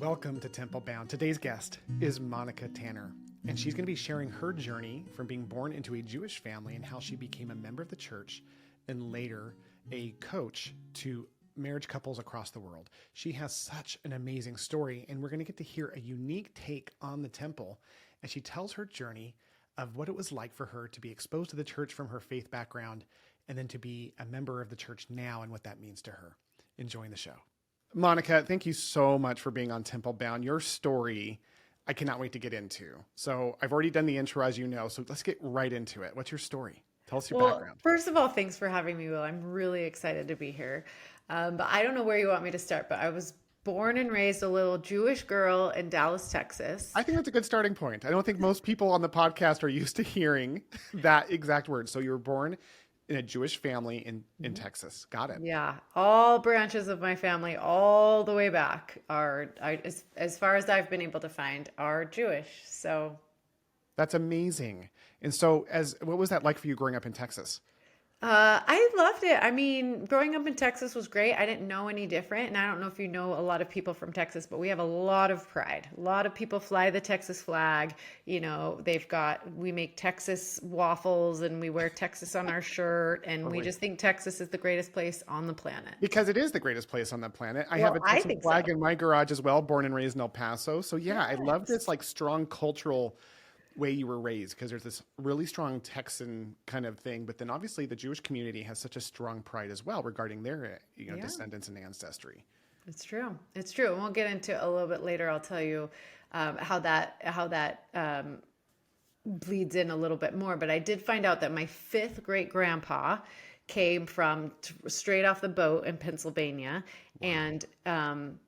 Welcome to Temple Bound. Today's guest is Monica Tanner, and she's going to be sharing her journey from being born into a Jewish family and how she became a member of the church and later a coach to marriage couples across the world. She has such an amazing story, and we're going to get to hear a unique take on the temple as she tells her journey of what it was like for her to be exposed to the church from her faith background and then to be a member of the church now and what that means to her. Enjoying the show. Monica, thank you so much for being on Temple Bound. Your story, I cannot wait to get into. So I've already done the intro, as you know, so let's get right into it. What's your story? Tell us your background. First of all, thanks for having me, Will. I'm really excited to be here. But I don't know where you want me to start, but I was born and raised a little Jewish girl in Dallas, Texas. I think that's a good starting point. I don't think most people on the podcast are used to hearing that exact word. So you were born in a Jewish family in Texas. Got it. Yeah, all branches of my family, all the way back, as far as I've been able to find, are Jewish. So that's amazing. And so what was that like for you growing up in Texas? I loved it. I mean, growing up in Texas was great. I didn't know any different. And I don't know if you know a lot of people from Texas, but we have a lot of pride. A lot of people fly the Texas flag. You know, we make Texas waffles and we wear Texas on our shirt. And we just think Texas is the greatest place on the planet. Because it is the greatest place on the planet. I have a Texas flag in my garage as well, born and raised in El Paso. So yeah, I love this like strong cultural way you were raised, because there's this really strong Texan kind of thing, but then obviously the Jewish community has such a strong pride as well regarding their descendants and ancestry. It's true. It's true. And we'll get into it a little bit later. I'll tell you how that bleeds in a little bit more. But I did find out that my fifth great grandpa came from straight off the boat in Pennsylvania. Wow. And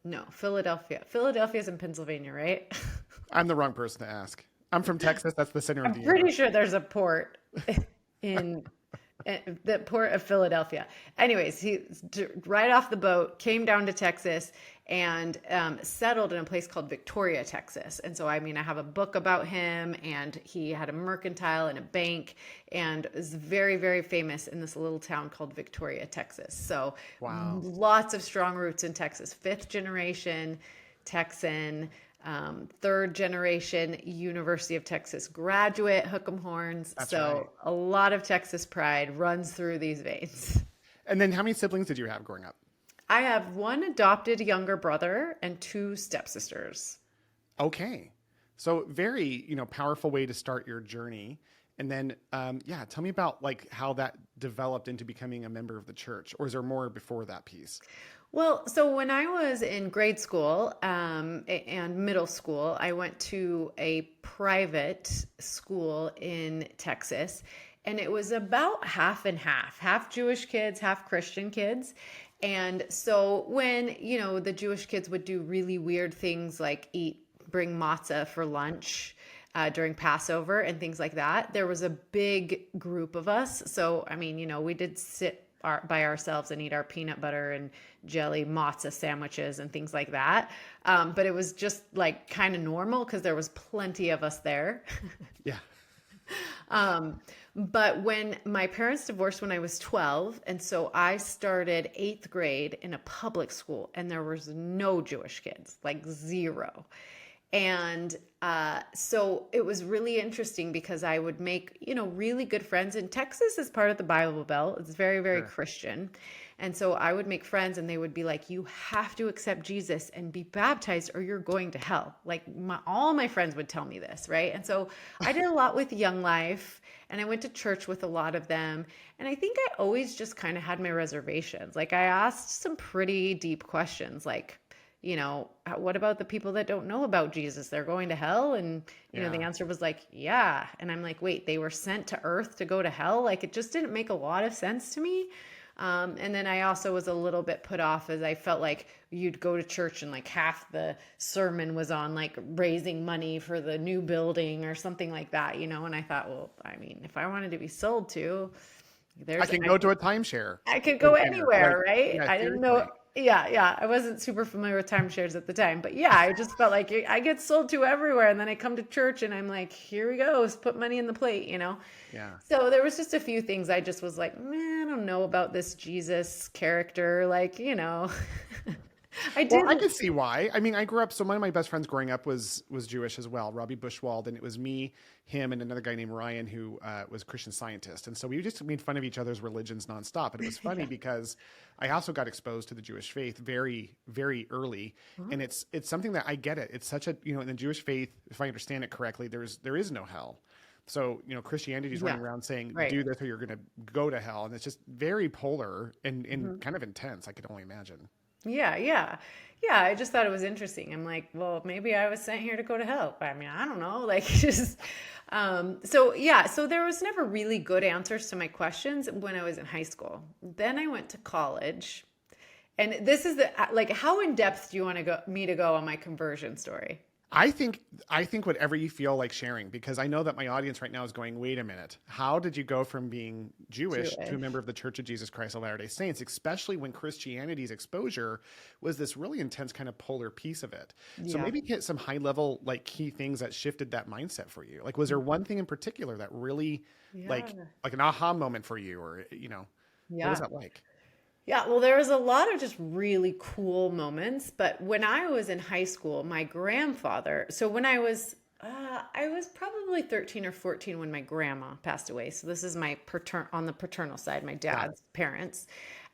no, Philadelphia. Philadelphia's in Pennsylvania, right? I'm the wrong person to ask. I'm from Texas. That's the center of the universe. I'm pretty sure there's a port in the port of Philadelphia. Anyways, he right off the boat came down to Texas and settled in a place called Victoria, Texas. And so, I mean, I have a book about him, and he had a mercantile and a bank, and is very, very famous in this little town called Victoria, Texas. So wow. Lots of strong roots in Texas. Fifth generation Texan, third generation University of Texas graduate, hook 'em horns. That's so right. A lot of Texas pride runs through these veins. And then how many siblings did you have growing up? I have one adopted younger brother and two stepsisters. Okay. So very, powerful way to start your journey. And then, tell me about like how that developed into becoming a member of the church, or is there more before that piece? Well, so when I was in grade school and middle school, I went to a private school in Texas, and it was about half and half Jewish kids, half Christian kids. And so when, the Jewish kids would do really weird things like bring matzah for lunch during Passover and things like that, there was a big group of us. So, I mean, we did sit by ourselves and eat our peanut butter and jelly matzah sandwiches and things like that. But it was just like kind of normal because there was plenty of us there. Yeah. But when my parents divorced when I was 12, and so I started 8th grade in a public school, and there was no Jewish kids, like zero. And so it was really interesting because I would make, really good friends. And Texas is part of the Bible Belt. It's very, very Christian. And so I would make friends, and they would be like, you have to accept Jesus and be baptized or you're going to hell. Like all my friends would tell me this, right? And so I did a lot with Young Life, and I went to church with a lot of them. And I think I always just kind of had my reservations. Like I asked some pretty deep questions, like, what about the people that don't know about Jesus? They're going to hell? And, the answer was like, yeah. And I'm like, wait, they were sent to earth to go to hell? Like, it just didn't make a lot of sense to me. And then I also was a little bit put off as I felt like you'd go to church and like half the sermon was on like raising money for the new building or something like that, and I thought, well, I mean, if I wanted to be sold to, I can go to a timeshare. I could go anywhere, right? Yeah, I didn't know. Yeah. I wasn't super familiar with timeshares at the time, but yeah, I just felt like I get sold to everywhere. And then I come to church and I'm like, here we go. Let's put money in the plate, Yeah. So there was just a few things I just was like, man, I don't know about this Jesus character. Like, I Well, did. I can see why. I mean, I grew up. So one of my best friends growing up was Jewish as well, Robbie Bushwald, and it was me, him, and another guy named Ryan who was a Christian Scientist. And so we just made fun of each other's religions nonstop. And it was funny Yeah. because I also got exposed to the Jewish faith very, very early, and it's something that I get it. It's such a in the Jewish faith, if I understand it correctly, there is no hell. So, Christianity is running Yeah. around saying, Right. do this or you're going to go to hell. And it's just very polar and Mhm. kind of intense. I could only imagine. Yeah, yeah. Yeah, I just thought it was interesting. I'm like, well, maybe I was sent here to go to hell. I mean, I don't know. Like, just, so yeah, so there was never really good answers to my questions when I was in high school. Then I went to college. And this is like, how in depth do you want me to go on my conversion story? I think whatever you feel like sharing, because I know that my audience right now is going, wait a minute, how did you go from being Jewish to a Jewish. member of the Church of Jesus Christ of Latter-day Saints, especially when Christianity's exposure was this really intense kind of polar piece of it. So Yeah. maybe hit some high level, like key things that shifted that mindset for you. Like, was there one thing in particular that really like, Yeah. like an aha moment for you, or, what was Yeah. that like? Yeah, well, there was a lot of just really cool moments. But when I was in high school, my grandfather, so when I was probably 13 or 14 when my grandma passed away. So this is on the paternal side, my Got it. dad's parents.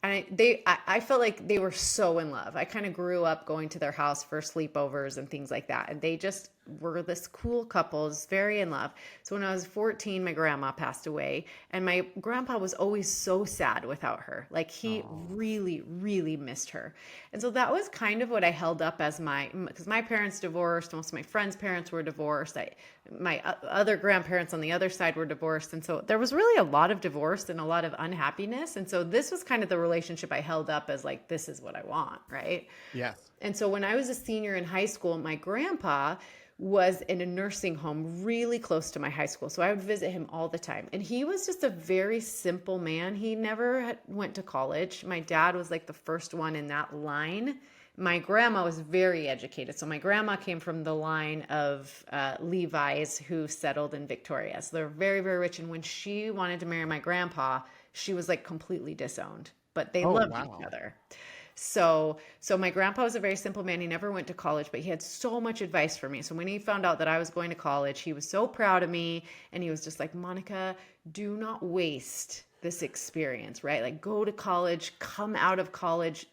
And I felt like they were so in love. I kind of grew up going to their house for sleepovers and things like that. And they just were this cool couple, just very in love. So when I was 14, my grandma passed away, and my grandpa was always so sad without her. Like he Oh, really, really missed her. And so that was kind of what I held up as because my parents divorced, most of my friends' parents were divorced. My other grandparents on the other side were divorced. And so there was really a lot of divorce and a lot of unhappiness. And so this was kind of the relationship I held up as like, this is what I want, right? yes. And so when I was a senior in high school, my grandpa was in a nursing home really close to my high school. So I would visit him all the time. And he was just a very simple man. He never went to college. My dad was like the first one in that line. My grandma was very educated. So my grandma came from the line of Levi's who settled in Victoria. So they're very, very rich. And when she wanted to marry my grandpa, she was like completely disowned, but they Oh, loved each wow. other. So my grandpa was a very simple man. He never went to college, but he had so much advice for me. So when he found out that I was going to college, he was so proud of me. And he was just like, Monica, do not waste this experience, right? Like go to college, come out of college,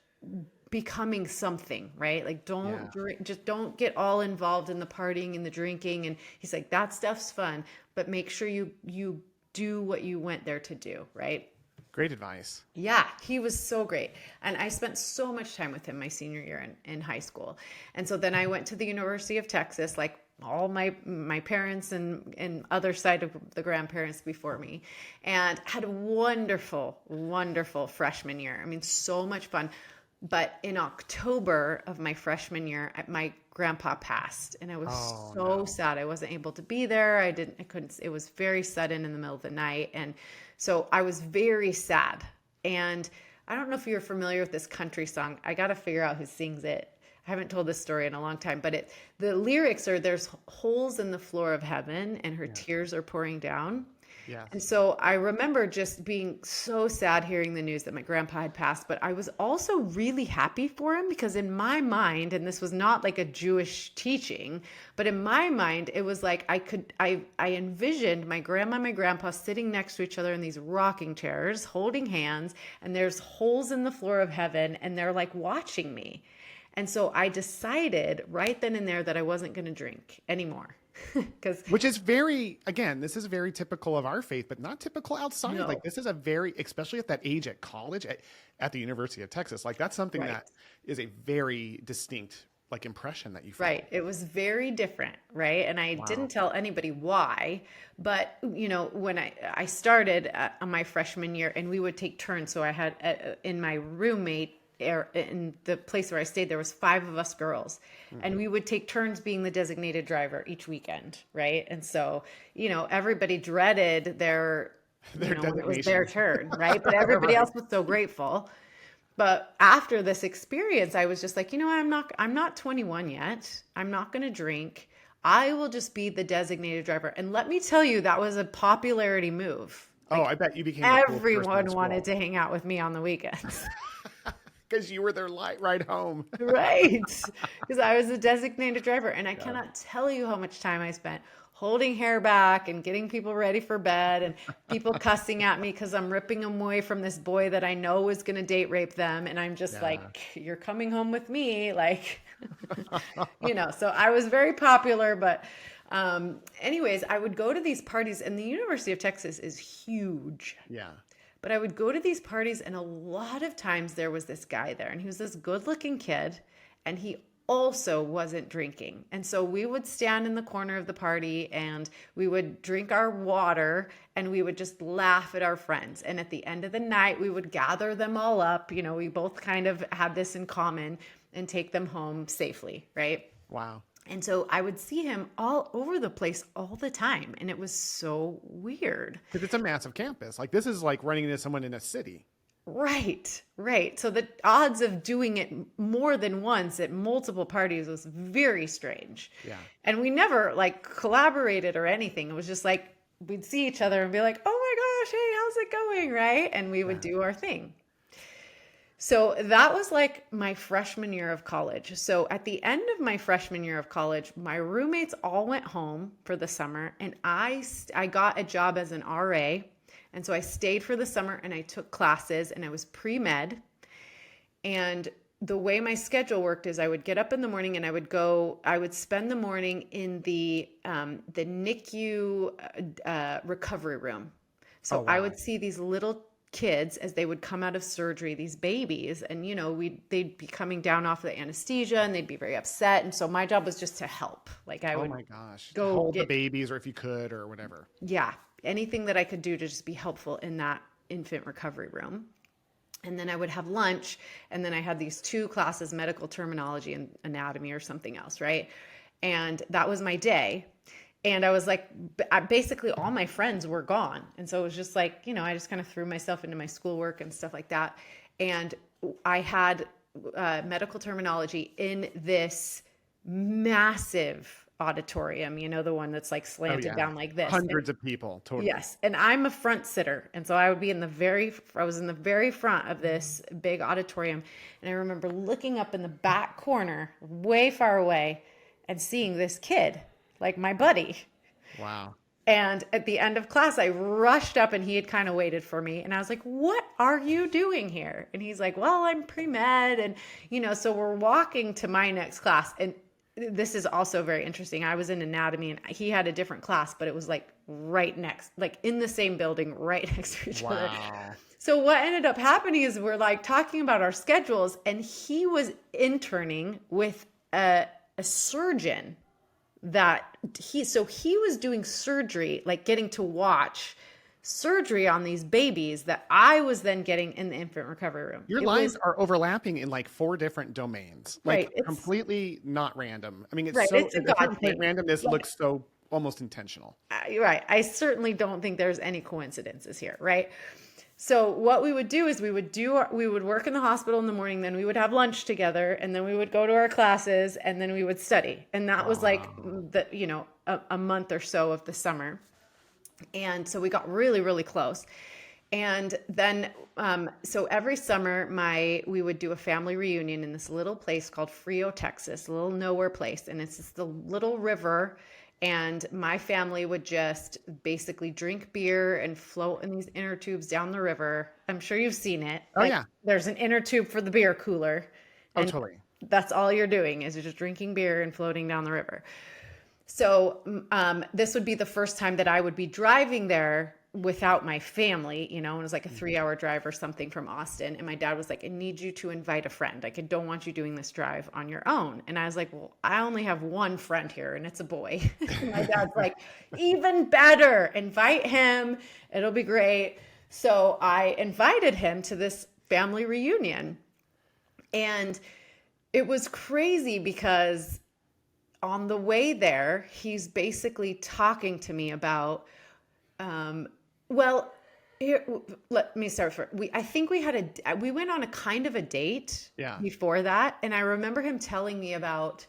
becoming something, right? Like don't Yeah. drink, just don't get all involved in the partying and the drinking. And he's like, that stuff's fun, but make sure you do what you went there to do, right? Great advice. Yeah, he was so great. And I spent so much time with him my senior year in high school. And so then I went to the University of Texas, like all my parents and other side of the grandparents before me, and had a wonderful, wonderful freshman year. I mean, so much fun. But in October of my freshman year, my grandpa passed, and I was Oh, so no. sad. I wasn't able to be there. I couldn't, it was very sudden in the middle of the night. And so I was very sad. And I don't know if you're familiar with this country song. I got to figure out who sings it. I haven't told this story in a long time, but the lyrics are, there's holes in the floor of heaven and her Yeah. tears are pouring down. Yes. And so I remember just being so sad hearing the news that my grandpa had passed, but I was also really happy for him because in my mind, and this was not like a Jewish teaching, but in my mind, it was like I envisioned my grandma and my grandpa sitting next to each other in these rocking chairs, holding hands, and there's holes in the floor of heaven, and they're like watching me. And so I decided right then and there that I wasn't going to drink anymore. Because Which is very, again, this is very typical of our faith, but not typical outside. no, Like this is a very, especially at that age at college, at the University of Texas, like that's something right. that is a very distinct like impression that you feel. Right. It was very different, right? And I Wow. didn't tell anybody why, but when I started on my freshman year and we would take turns. So I had in my roommate in the place where I stayed, there was 5 of us girls and we would take turns being the designated driver each weekend. Right. And so, everybody dreaded when it was their designation. turn. Right. But everybody Right. else was so grateful. But after this experience, I was just like, I'm not 21 yet. I'm not going to drink. I will just be the designated driver. And let me tell you, that was a popularity move. Oh, Like I bet you became a cool person everyone in wanted school. to hang out with me on the weekends. Because you were their ride home. Right. Because I was a designated driver. And I cannot tell you how much time I spent holding hair back and getting people ready for bed and people cussing at me because I'm ripping them away from this boy that I know is going to date rape them. And I'm just like, you're coming home with me. Like, so I was very popular, but anyways, I would go to these parties, and the University of Texas is huge. Yeah. But I would go to these parties, and a lot of times there was this guy there, and he was this good-looking kid, and he also wasn't drinking. And so we would stand in the corner of the party, and we would drink our water, and we would just laugh at our friends. And at the end of the night, we would gather them all up. We both kind of had this in common, and take them home safely, right? Wow. And so I would see him all over the place all the time. And it was so weird. Because it's a massive campus. Like, this is like running into someone in a city. Right, right. So the odds of doing it more than once at multiple parties was very strange. Yeah. And we never like collaborated or anything. It was just like, we'd see each other and be like, oh my gosh, hey, how's it going? Right. And we would do our thing. So that was like my freshman year of college. So at the end of my freshman year of college, my roommates all went home for the summer, and I got a job as an RA. And so I stayed for the summer, and I took classes, and I was pre-med. And the way my schedule worked is I would get up in the morning, and I would spend the morning in the NICU recovery room. So I would see these little kids as they would come out of surgery, these babies, and they'd be coming down off the anesthesia, and they'd be very upset. And so my job was just to help. Like I would, oh my gosh, go hold the babies, or if you could, or whatever. Yeah, anything that I could do to just be helpful in that infant recovery room. And then I would have lunch, and then I had these 2 classes, medical terminology and anatomy or something else, right? And that was my day. And I was like, basically all my friends were gone. And so it was just like, I just kind of threw myself into my schoolwork and stuff like that. And I had medical terminology in this massive auditorium, the one that's like slanted down like this. Hundreds of people, totally. Yes. And I'm a front sitter. And so I would be I was in the very front of this big auditorium. And I remember looking up in the back corner, way far away, and seeing this kid, like my buddy. Wow. And at the end of class, I rushed up, and he had kind of waited for me. And I was like, what are you doing here? And he's like, well, I'm pre-med. And, so we're walking to my next class. And this is also very interesting. I was in anatomy, and he had a different class, but it was like right next, like in the same building, right next to each other. So what ended up happening is we're like talking about our schedules, and he was interning with a surgeon that he was doing surgery, like getting to watch surgery on these babies that I was then getting in the infant recovery room. Your lines are overlapping in like 4 different domains, like right, completely not random. I mean, it's right, so it's a God thing. Randomness looks so almost intentional. Right. I certainly don't think there's any coincidences here, right? So what we would do is we would work in the hospital in the morning, then we would have lunch together, and then we would go to our classes, and then we would study. And that was like a month or so of the summer. And so we got really, really close. And then, so every summer we would do a family reunion in this little place called Frio, Texas, a little nowhere place. And it's just the little river. And my family would just basically drink beer and float in these inner tubes down the river. I'm sure you've seen it. Oh, yeah. There's an inner tube for the beer cooler. Oh, totally. That's all you're doing is just drinking beer and floating down the river. So this would be the first time that I would be driving there without my family, and it was like a 3-hour drive or something from Austin. And my dad was like, I need you to invite a friend. Like, I don't want you doing this drive on your own. And I was like, well, I only have one friend here, and it's a boy. And my dad's like, even better, invite him. It'll be great. So I invited him to this family reunion. And it was crazy because on the way there, he's basically talking to me about, here, let me start first. I think we went on a kind of a date before that. And I remember him telling me about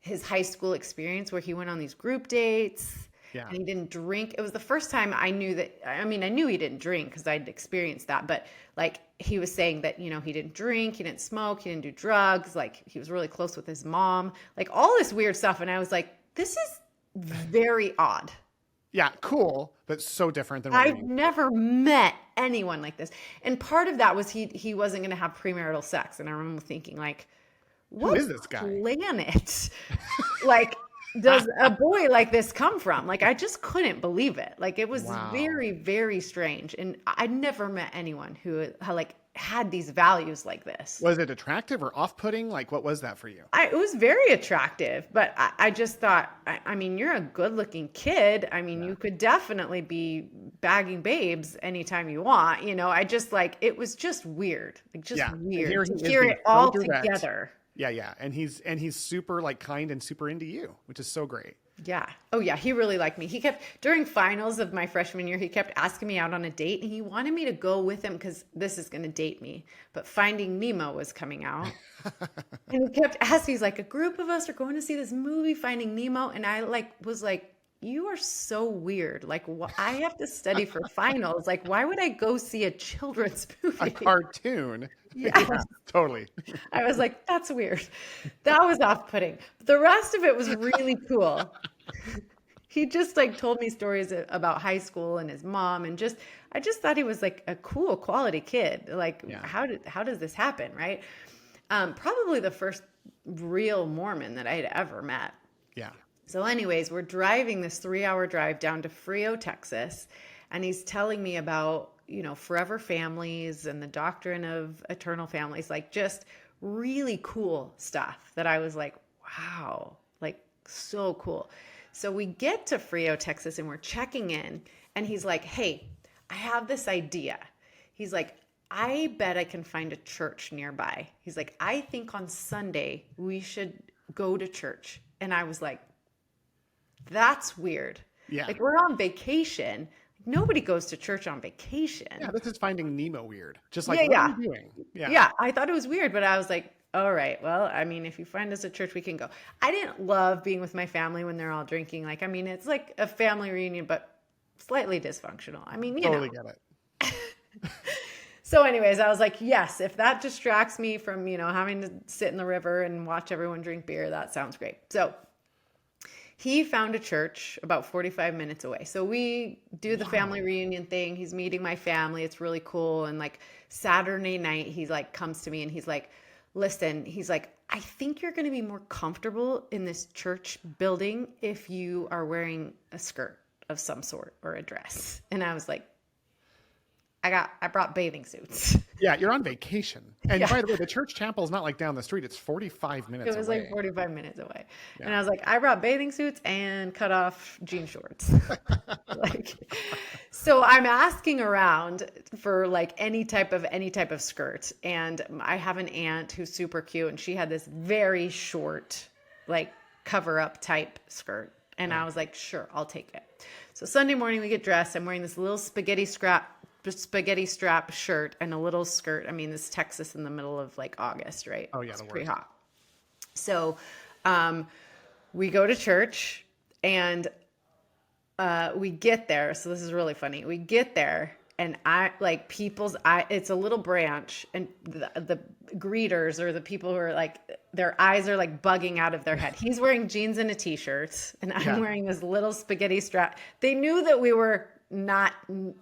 his high school experience where he went on these group dates. Yeah. and he didn't drink. It was the first time I knew that. I mean, I knew he didn't drink because I'd experienced that, but like he was saying that, you know, he didn't drink, he didn't smoke, he didn't do drugs. Like he was really close with his mom, like all this weird stuff. And I was like, this is very odd. Yeah, cool, but so different than what you're I've used never met anyone like this. And part of that was he wasn't going to have premarital sex. And I remember thinking like, to. Who what is this guy? planet like does a boy like this come from? Like I just couldn't believe it. Like it was Wow. very, very strange. And I'd never met anyone who like had these values like this. Was it attractive or off-putting? Like, what was that for you? It was very attractive, but I just thought, I mean, you're a good looking kid. I mean, you could definitely be bagging babes anytime you want. You know, I just like, it was just weird, like just Yeah. And weird here to he is hear being it all so direct. together. Yeah, yeah. And he's super like kind and super into you, which is so great. Yeah. Oh yeah. He really liked me. He kept, during finals of my freshman year, he kept asking me out on a date and he wanted me to go with him because this is going to date me. But Finding Nemo was coming out. And he kept asking, he's like, a group of us are going to see this movie, Finding Nemo. And I like was like, you are so weird. Like, I have to study for finals. Like, why would I go see a children's movie? A cartoon. Yeah. Yeah, totally. I was like, that's weird. That was off-putting. But the rest of it was really cool. He just like told me stories about high school and his mom and I just thought he was like a cool quality kid. Like Yeah. how does this happen? Right. Probably the first real Mormon that I had ever met. Yeah. So anyways, we're driving this 3-hour drive down to Frio, Texas. And he's telling me about, you know, forever families and the doctrine of eternal families, like just really cool stuff that I was like, wow, like so cool. So we get to Frio, Texas, and we're checking in and he's like, hey, I have this idea. He's like, I bet I can find a church nearby. He's like, I think on Sunday we should go to church. And I was like, that's weird. Yeah. Like we're on vacation. Nobody goes to church on vacation. Yeah, this is Finding Nemo weird. Just like, Yeah, what yeah. are you doing? Yeah. Yeah, I thought it was weird, but I was like, all right, well, I mean, if you find us a church, we can go. I didn't love being with my family when they're all drinking. Like, I mean, it's like a family reunion, but slightly dysfunctional. I mean, you Totally know. get it. So anyways, I was like, yes, if that distracts me from, you know, having to sit in the river and watch everyone drink beer, that sounds great. So he found a church about 45 minutes away. So we do the family reunion thing. He's meeting my family. It's really cool. And like Saturday night, he's like, comes to me and he's like, listen, he's like, I think you're going to be more comfortable in this church building if you are wearing a skirt of some sort or a dress. And I was like, I brought bathing suits. Yeah, you're on vacation. And Yeah. by the way, the church chapel is not like down the street. It's 45 minutes away. It was like 45 minutes away. Yeah. And I was like, I brought bathing suits and cut off jean shorts. Like, so I'm asking around for like any type of skirt. And I have an aunt who's super cute and she had this very short, like cover up type skirt. And I was like, sure, I'll take it. So Sunday morning we get dressed. I'm wearing this little spaghetti strap shirt and a little skirt. I mean, this is Texas in the middle of like August, right? Oh, yeah, It's the pretty worst. hot. So we go to church and we get there. So this is really funny. We get there and it's a little branch and the greeters or the people who are like, their eyes are like bugging out of their head. He's wearing jeans and a t-shirt and I'm wearing this little spaghetti strap. They knew that we were not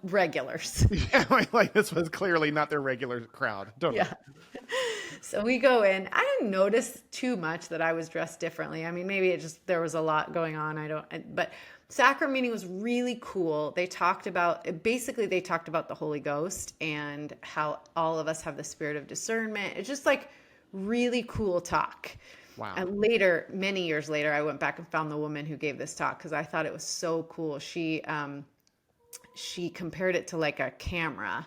regulars. Yeah, like this was clearly not their regular crowd. Totally. Yeah. So we go in. I didn't notice too much that I was dressed differently. I mean, maybe there was a lot going on. But sacrament meeting was really cool. They talked about the Holy Ghost and how all of us have the spirit of discernment. It's just like really cool talk. Wow. And later, many years later, I went back and found the woman who gave this talk because I thought it was so cool. She compared it to like a camera.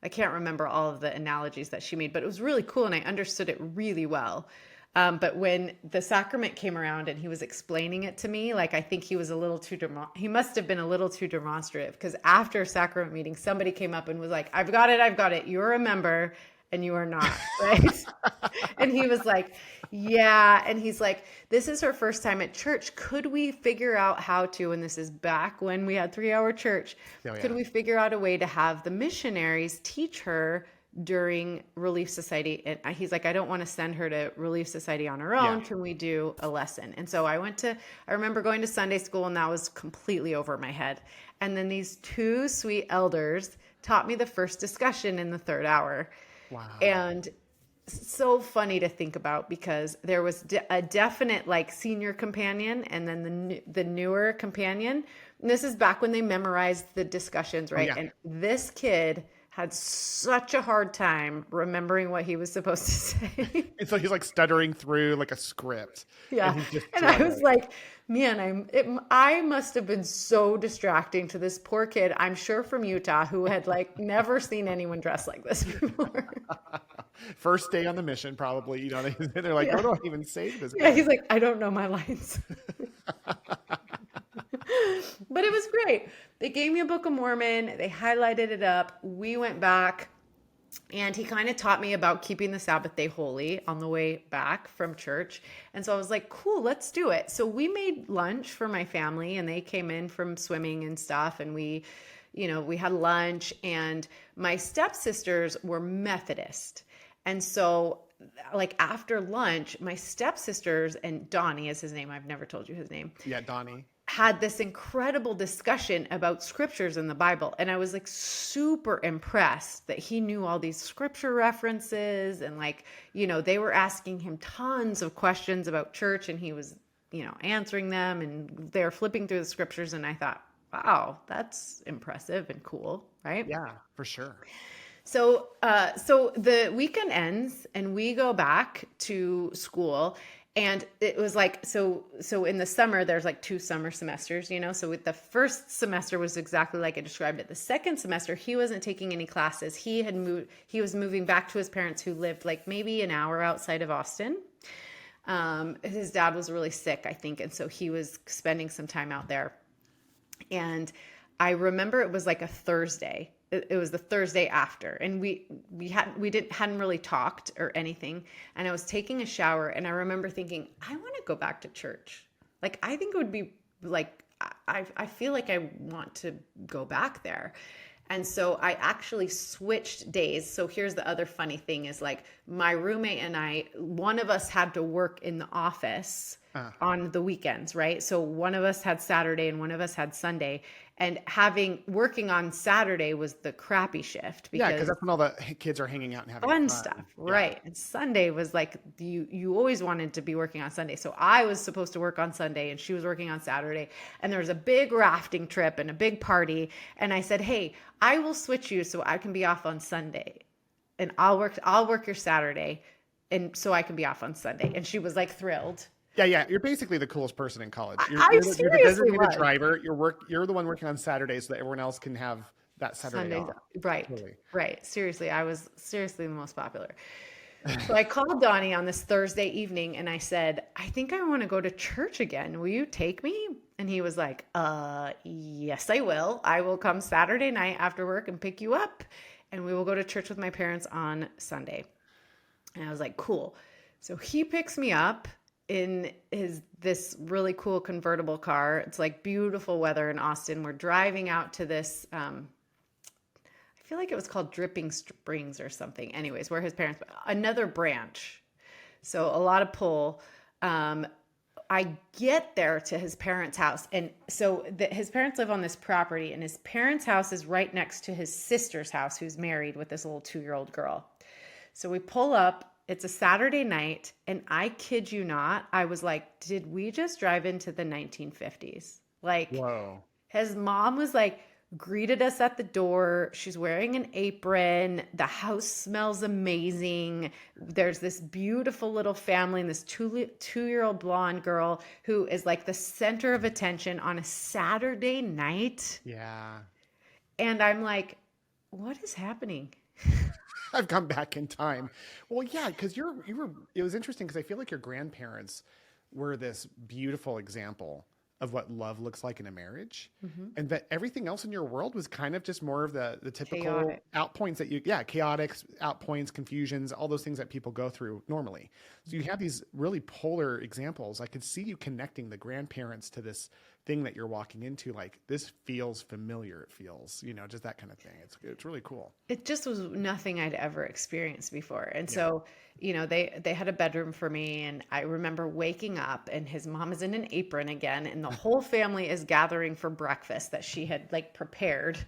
I can't remember all of the analogies that she made, but it was really cool and I understood it really well. But when the sacrament came around and he was explaining it to me, like I think he was he must have been a little too demonstrative because after sacrament meeting, somebody came up and was like, I've got it. You're a member. and you are not, right? And he was like, yeah. And he's like, this is her first time at church. Could we figure out how to, and this is back when we had 3-hour church, Oh, could yeah. we figure out a way to have the missionaries teach her during Relief Society? And he's like, I don't want to send her to Relief Society on her own. Yeah. Can we do a lesson? And so I remember going to Sunday school, and that was completely over my head. And then these two sweet elders taught me the first discussion in the 3rd hour. Wow. And so funny to think about, because there was a definite like senior companion, and then the newer companion. And this is back when they memorized the discussions, right? yeah. And this kid had such a hard time remembering what he was supposed to say. And so he's like stuttering through like a script. Yeah. And he's just And I was like, man, I must have been so distracting to this poor kid, I'm sure from Utah, who had like never seen anyone dressed like this before. First day on the mission, probably, you know, they're like, what do I even say to this guy? Yeah, he's like, I don't know my lines. But it was great. They gave me a Book of Mormon. They highlighted it up. We went back, and he kind of taught me about keeping the Sabbath day holy on the way back from church. And so I was like, cool, let's do it. So we made lunch for my family, and they came in from swimming and stuff. And we had lunch, and my stepsisters were Methodist. And so like after lunch, my stepsisters, and Donnie is his name. I've never told you his name. Yeah, Donnie. Had this incredible discussion about scriptures in the Bible. And I was like super impressed that he knew all these scripture references, and like, they were asking him tons of questions about church, and he was, answering them, and they're flipping through the scriptures. And I thought, wow, that's impressive and cool, right? Yeah, for sure. So the weekend ends, and we go back to school. And it was like, so in the summer, there's like 2 summer semesters, so with the first semester was exactly like I described it. The second semester, he wasn't taking any classes. He was moving back to his parents, who lived like maybe an hour outside of Austin. His dad was really sick, I think. And so he was spending some time out there. And I remember it was like a Thursday. It was the Thursday after, and we hadn't really talked or anything. And I was taking a shower, and I remember thinking, I want to go back to church. Like, I think it would be like, I feel like I want to go back there. And so I actually switched days. So here's the other funny thing is, like, my roommate and I, one of us had to work in the office on the weekends, right? So one of us had Saturday and one of us had Sunday. And working on Saturday was the crappy shift, because that's when all the kids are hanging out and having fun fun stuff, Yeah. right? And Sunday was like, you always wanted to be working on Sunday. So I was supposed to work on Sunday, and she was working on Saturday. And there was a big rafting trip and a big party. And I said, hey, I will switch you so I can be off on Sunday, and I'll work your Saturday, and so I can be off on Sunday. And she was like thrilled. Yeah. You're basically the coolest person in college. You're the seriously designated was. driver. You're the one working on Saturdays so that everyone else can have that Saturday Sundays, off. right? Totally. Right. Seriously, I was seriously the most popular. So I called Donnie on this Thursday evening, and I said, I think I want to go to church again. Will you take me? And he was like, yes, I will. I will come Saturday night after work and pick you up, and we will go to church with my parents on Sunday. And I was like, cool. So he picks me up in this really cool convertible car. It's like beautiful weather in Austin. We're driving out to this, I feel like it was called Dripping Springs or something. Anyways, where his parents, another branch. So a lot of pull. I get there to his parents' house. And so his parents live on this property, and his parents' house is right next to his sister's house, who's married with this little 2-year-old girl. So we pull up. It's a Saturday night, and I kid you not, I was like, did we just drive into the 1950s? Like, Whoa. his mom was like, greeted us at the door. She's wearing an apron. The house smells amazing. There's this beautiful little family and this 2-year-old blonde girl who is like the center of attention on a Saturday night. Yeah. And I'm like, what is happening? I've come back in time. Well, yeah, because it was interesting because I feel like your grandparents were this beautiful example of what love looks like in a marriage, and that everything else in your world was kind of just more of the typical Chaotic. outpoints that chaotic outpoints, confusions, all those things that people go through normally. So you have these really polar examples. I could see you connecting the grandparents to this thing that you're walking into. Like, this feels familiar. It feels, just that kind of thing. It's really cool. It just was nothing I'd ever experienced before. And so, they had a bedroom for me, and I remember waking up and his mom is in an apron again, and the whole family is gathering for breakfast that she had like prepared.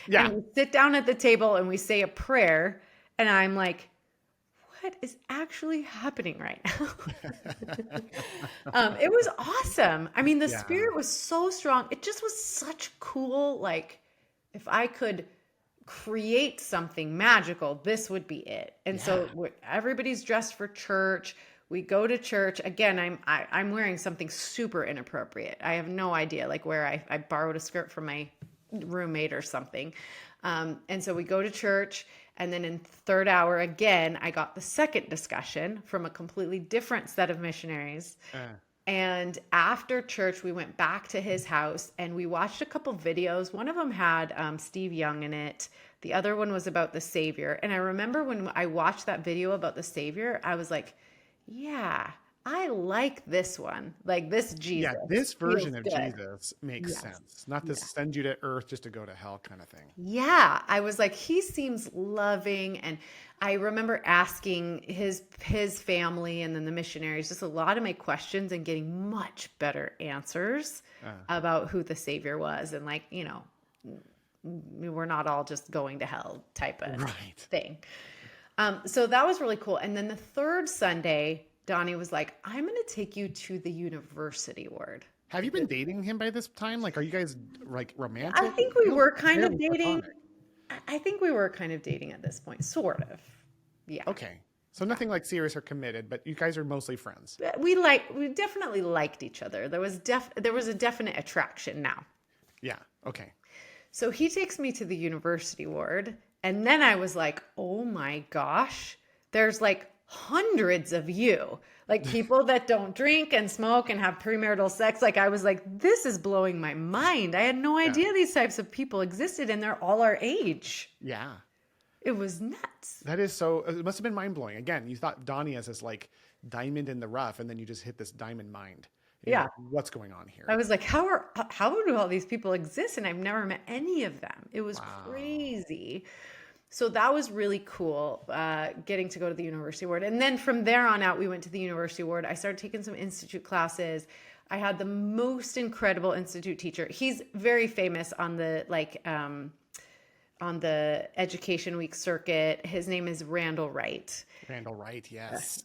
Yeah. And we sit down at the table and we say a prayer, and I'm like, what is actually happening right now? It was awesome. I mean, the spirit was so strong. It just was such cool. Like, if I could create something magical, this would be it. And so everybody's dressed for church. We go to church again. I'm wearing something super inappropriate. I have no idea, like, where I borrowed a skirt from my roommate or something. And so we go to church, and then in third hour again, I got the second discussion from a completely different set of missionaries. And after church, we went back to his house and we watched a couple videos. One of them had Steve Young in it. The other one was about the Savior. And I remember when I watched that video about the Savior, I was like, yeah, I like this one. Like, this Jesus. Yeah, this version of feels good. Jesus makes sense. Not to send you to earth just to go to hell kind of thing. Yeah, I was like, he seems loving. And I remember asking his family and then the missionaries just a lot of my questions and getting much better answers about who the Savior was. And, like, we were not all just going to hell type of thing. So that was really cool. And then the third Sunday, Donnie was like, I'm going to take you to the university ward. Have you been dating him by this time? Like, are you guys like romantic? I think we were kind of dating. I think we were kind of dating at this point, sort of. Yeah. Okay. So nothing like serious or committed, but you guys are mostly friends. We definitely liked each other. There was a definite attraction now. Yeah. Okay. So he takes me to the university ward, and then I was like, oh my gosh, there's like hundreds of you, like people that don't drink and smoke and have premarital sex. Like, I was like, this is blowing my mind. I had no idea these types of people existed, and they're all our age. Yeah. It was nuts. That is so, it must have been mind blowing. Again, you thought Donnie as this like diamond in the rough, and then you just hit this diamond mind. Yeah. Like, what's going on here? I was like, how do all these people exist? And I've never met any of them. It was crazy. So that was really cool, getting to go to the university ward. And then from there on out, we went to the university ward. I started taking some institute classes. I had the most incredible institute teacher. He's very famous on the on the Education Week circuit. His name is Randall Wright. Randall Wright, yes.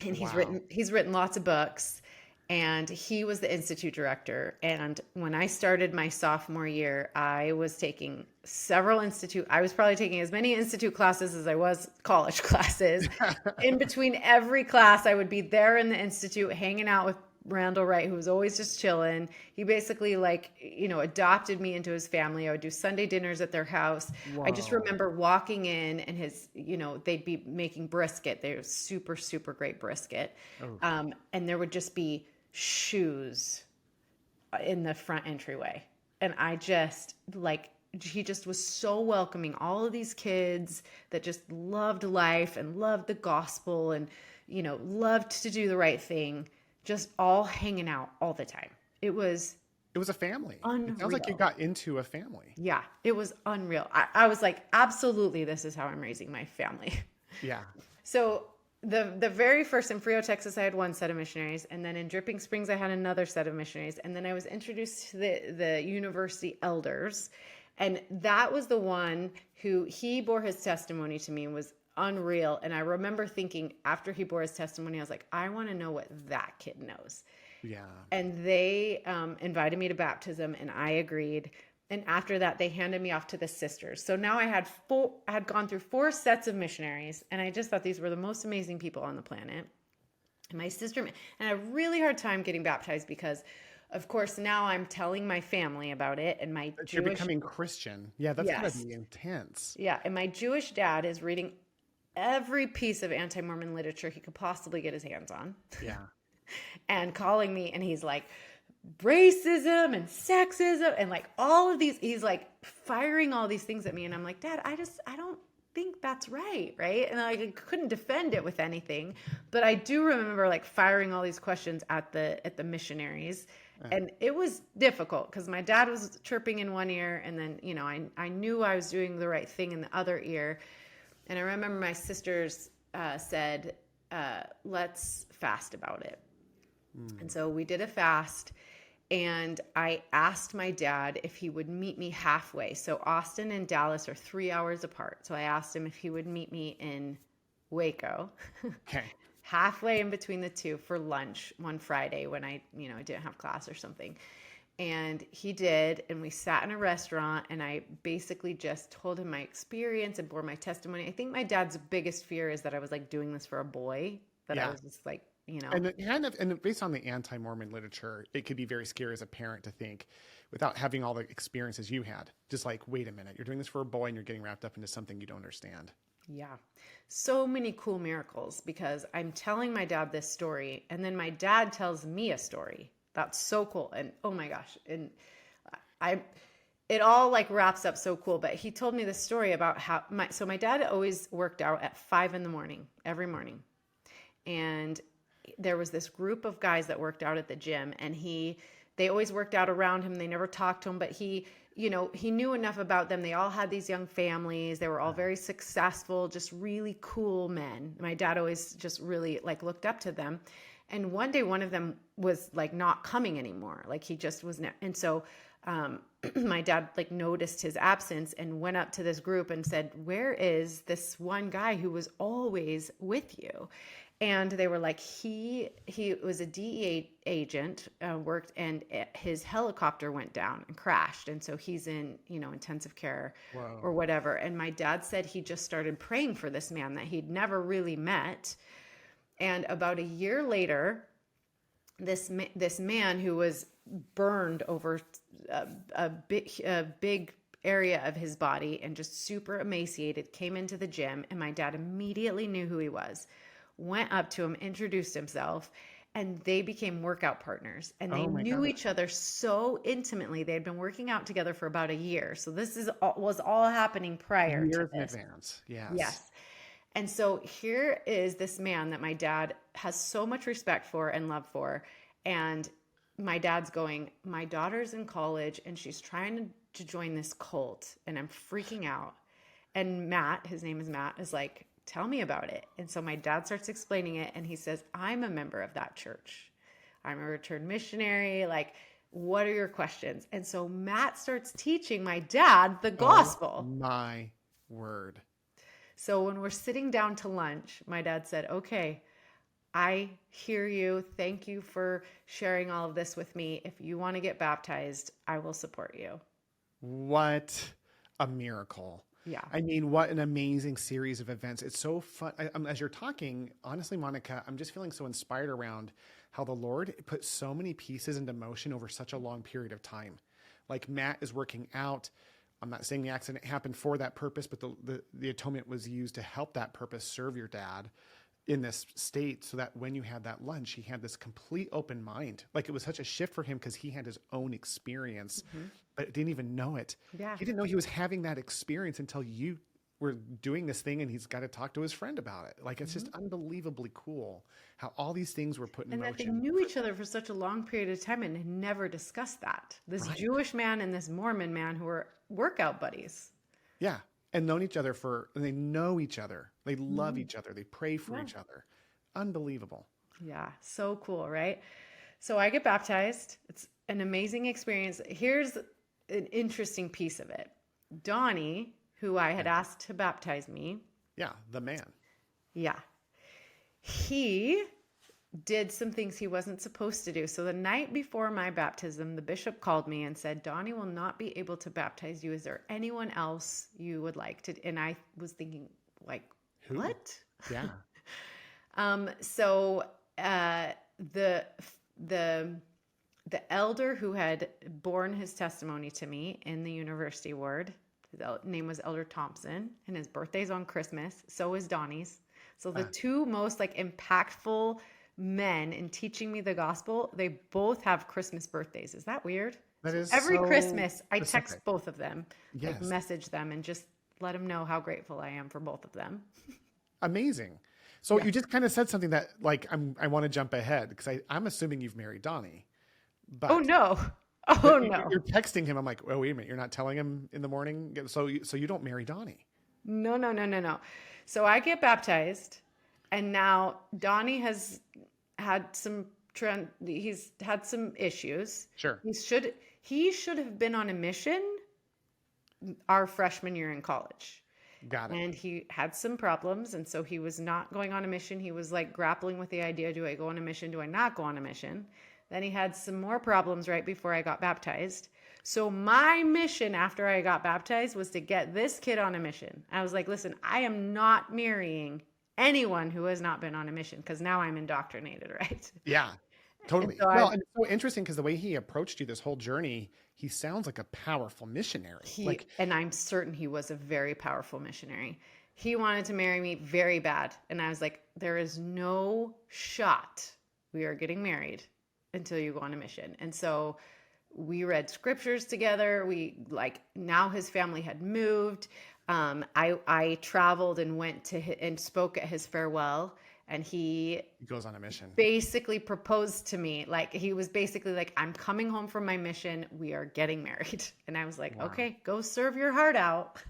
And he's written lots of books. And he was the institute director. And when I started my sophomore year, I was taking I was probably taking as many institute classes as I was college classes. In between every class, I would be there in the institute hanging out with Randall Wright, who was always just chilling. He basically adopted me into his family. I would do Sunday dinners at their house. Whoa. I just remember walking in and they'd be making brisket. They were super, super great brisket. Oh. And there would just be shoes in the front entryway. And he just was so welcoming. All of these kids that just loved life and loved the gospel and, loved to do the right thing, just all hanging out all the time. It was a family. Unreal. It sounds like you got into a family. Yeah, it was unreal. I was like, absolutely, this is how I'm raising my family. Yeah. So the very first in Frio, Texas, I had one set of missionaries. And then in Dripping Springs, I had another set of missionaries. And then I was introduced to the university elders. And that was the one who he bore his testimony to me and was unreal. And I remember thinking after he bore his testimony, I was like, I want to know what that kid knows. Yeah. And they invited me to baptism, and I agreed. And after that, they handed me off to the sisters. So now I had gone through 4 sets of missionaries, and I just thought these were the most amazing people on the planet. And my sister, and I had a really hard time getting baptized because, of course, now I'm telling my family about it, and you're becoming Christian. Yeah, that's gotta be intense. Yeah, and my Jewish dad is reading every piece of anti-Mormon literature he could possibly get his hands on. Yeah. And calling me, and he's like, racism and sexism and like all of these, he's like firing all these things at me. And I'm like, Dad, I don't think that's right. Right. And like, I couldn't defend it with anything, but I do remember like firing all these questions at the missionaries. And it was difficult because my dad was chirping in one ear, and then, I knew I was doing the right thing in the other ear. And I remember my sisters said, let's fast about it. And so we did a fast, and I asked my dad if he would meet me halfway. So Austin and Dallas are 3 hours apart. So I asked him if he would meet me in Waco, Okay. halfway in between the two for lunch one Friday when I didn't have class or something. And he did, and we sat in a restaurant, and I basically just told him my experience and bore my testimony. I think my dad's biggest fear is that I was like doing this for a boy, that I was just like, And based on the anti-Mormon literature, it could be very scary as a parent to think, without having all the experiences you had, just like, wait a minute, you're doing this for a boy and you're getting wrapped up into something you don't understand. Yeah. So many cool miracles because I'm telling my dad this story, and then my dad tells me a story. That's so cool. And oh my gosh. And it all like wraps up so cool. But he told me this story about how my dad always worked out at 5 a.m. every morning. And there was this group of guys that worked out at the gym, and they always worked out around him. They never talked to him, but he knew enough about them. They all had these young families. They were all very successful, just really cool men. My dad always just really like looked up to them. And one day one of them was like not coming anymore. Like he just was not. And so my dad like noticed his absence and went up to this group and said, "Where is this one guy who was always with you?" And they were like, he was a DEA agent, worked, and his helicopter went down and crashed. And so he's in, intensive care or whatever. And my dad said he just started praying for this man that he'd never really met. And about a year later, this man who was burned over a big area of his body and just super emaciated came into the gym. And my dad immediately knew who he was. Went up to him, introduced himself, and they became workout partners. And they knew each other so intimately. They had been working out together for about a year. So this was all happening prior to this. Years in advance. Yes. Yes. And so here is this man that my dad has so much respect for and love for. And my dad's going, my daughter's in college and she's trying to join this cult, and I'm freaking out. And Matt, his name is Matt, is like, tell me about it. And so my dad starts explaining it, and he says, I'm a member of that church. I'm a returned missionary. Like, what are your questions? And so Matt starts teaching my dad the gospel. Oh, my word. So when we're sitting down to lunch, my dad said, okay, I hear you. Thank you for sharing all of this with me. If you want to get baptized, I will support you. What a miracle. Yeah. I mean, what an amazing series of events. It's so fun. As you're talking, honestly, Monica, I'm just feeling so inspired around how the Lord put so many pieces into motion over such a long period of time. Like Matt is working out. I'm not saying the accident happened for that purpose, but the atonement was used to help that purpose serve your dad in this state, so that when you had that lunch, he had this complete open mind. Like it was such a shift for him because he had his own experience, but didn't even know it. Yeah. He didn't know he was having that experience until you were doing this thing, and he's got to talk to his friend about it. Like it's just unbelievably cool how all these things were put in And motion. that they knew each other for such a long period of time and had never discussed that. This Jewish man and this Mormon man who were workout buddies. Yeah. And known each other and they know each other. They love each other. They pray for each other. Unbelievable. Yeah. So cool, right? So I get baptized. It's an amazing experience. Here's an interesting piece of it. Donnie, who I had asked to baptize me. Yeah. The man. Yeah. He did some things he wasn't supposed to do. So the night before my baptism, the bishop called me and said, Donnie will not be able to baptize you. Is there anyone else you would like to? And I was thinking, like, Who? what? Yeah. So the elder who had borne his testimony to me in the university ward, his name was Elder Thompson, and his birthday's on Christmas. So is Donnie's. So the two most like impactful men in teaching me the gospel, they both have Christmas birthdays. Is that weird? That So is every so Christmas, I text specific. both of them, like Yes. message them and just let them know how grateful I am for both of them. Amazing. So Yeah. you just kind of said something that like I want to jump ahead because I'm assuming you've married Donnie, Oh but no. Oh you're no. texting him. I'm like, oh wait a minute, you're not telling him in the morning. So you don't marry Donnie. No, no, no, no, no. So I get baptized, and now Donnie has had some he's had some issues. Sure. He should have been on a mission our freshman year in college. Got it. And he had some problems, and so he was not going on a mission. He was like grappling with the idea, do I go on a mission? Do I not go on a mission? Then he had some more problems right before I got baptized. So my mission after I got baptized was to get this kid on a mission. I was like, listen, I am not marrying anyone who has not been on a mission because now I'm indoctrinated, right? Yeah. And Totally. so Well, and it's so interesting because the way he approached you this whole journey, he sounds like a powerful missionary. Like, and I'm certain he was a very powerful missionary. He wanted to marry me very bad. And I was like, there is no shot we are getting married until you go on a mission. And so we read scriptures together. Now his family had moved. I traveled and went and spoke at his farewell. And he he goes on a mission. basically proposed to me. Like he was basically like, I'm coming home from my mission. We are getting married. And I was like, Wow. okay, go serve your heart out.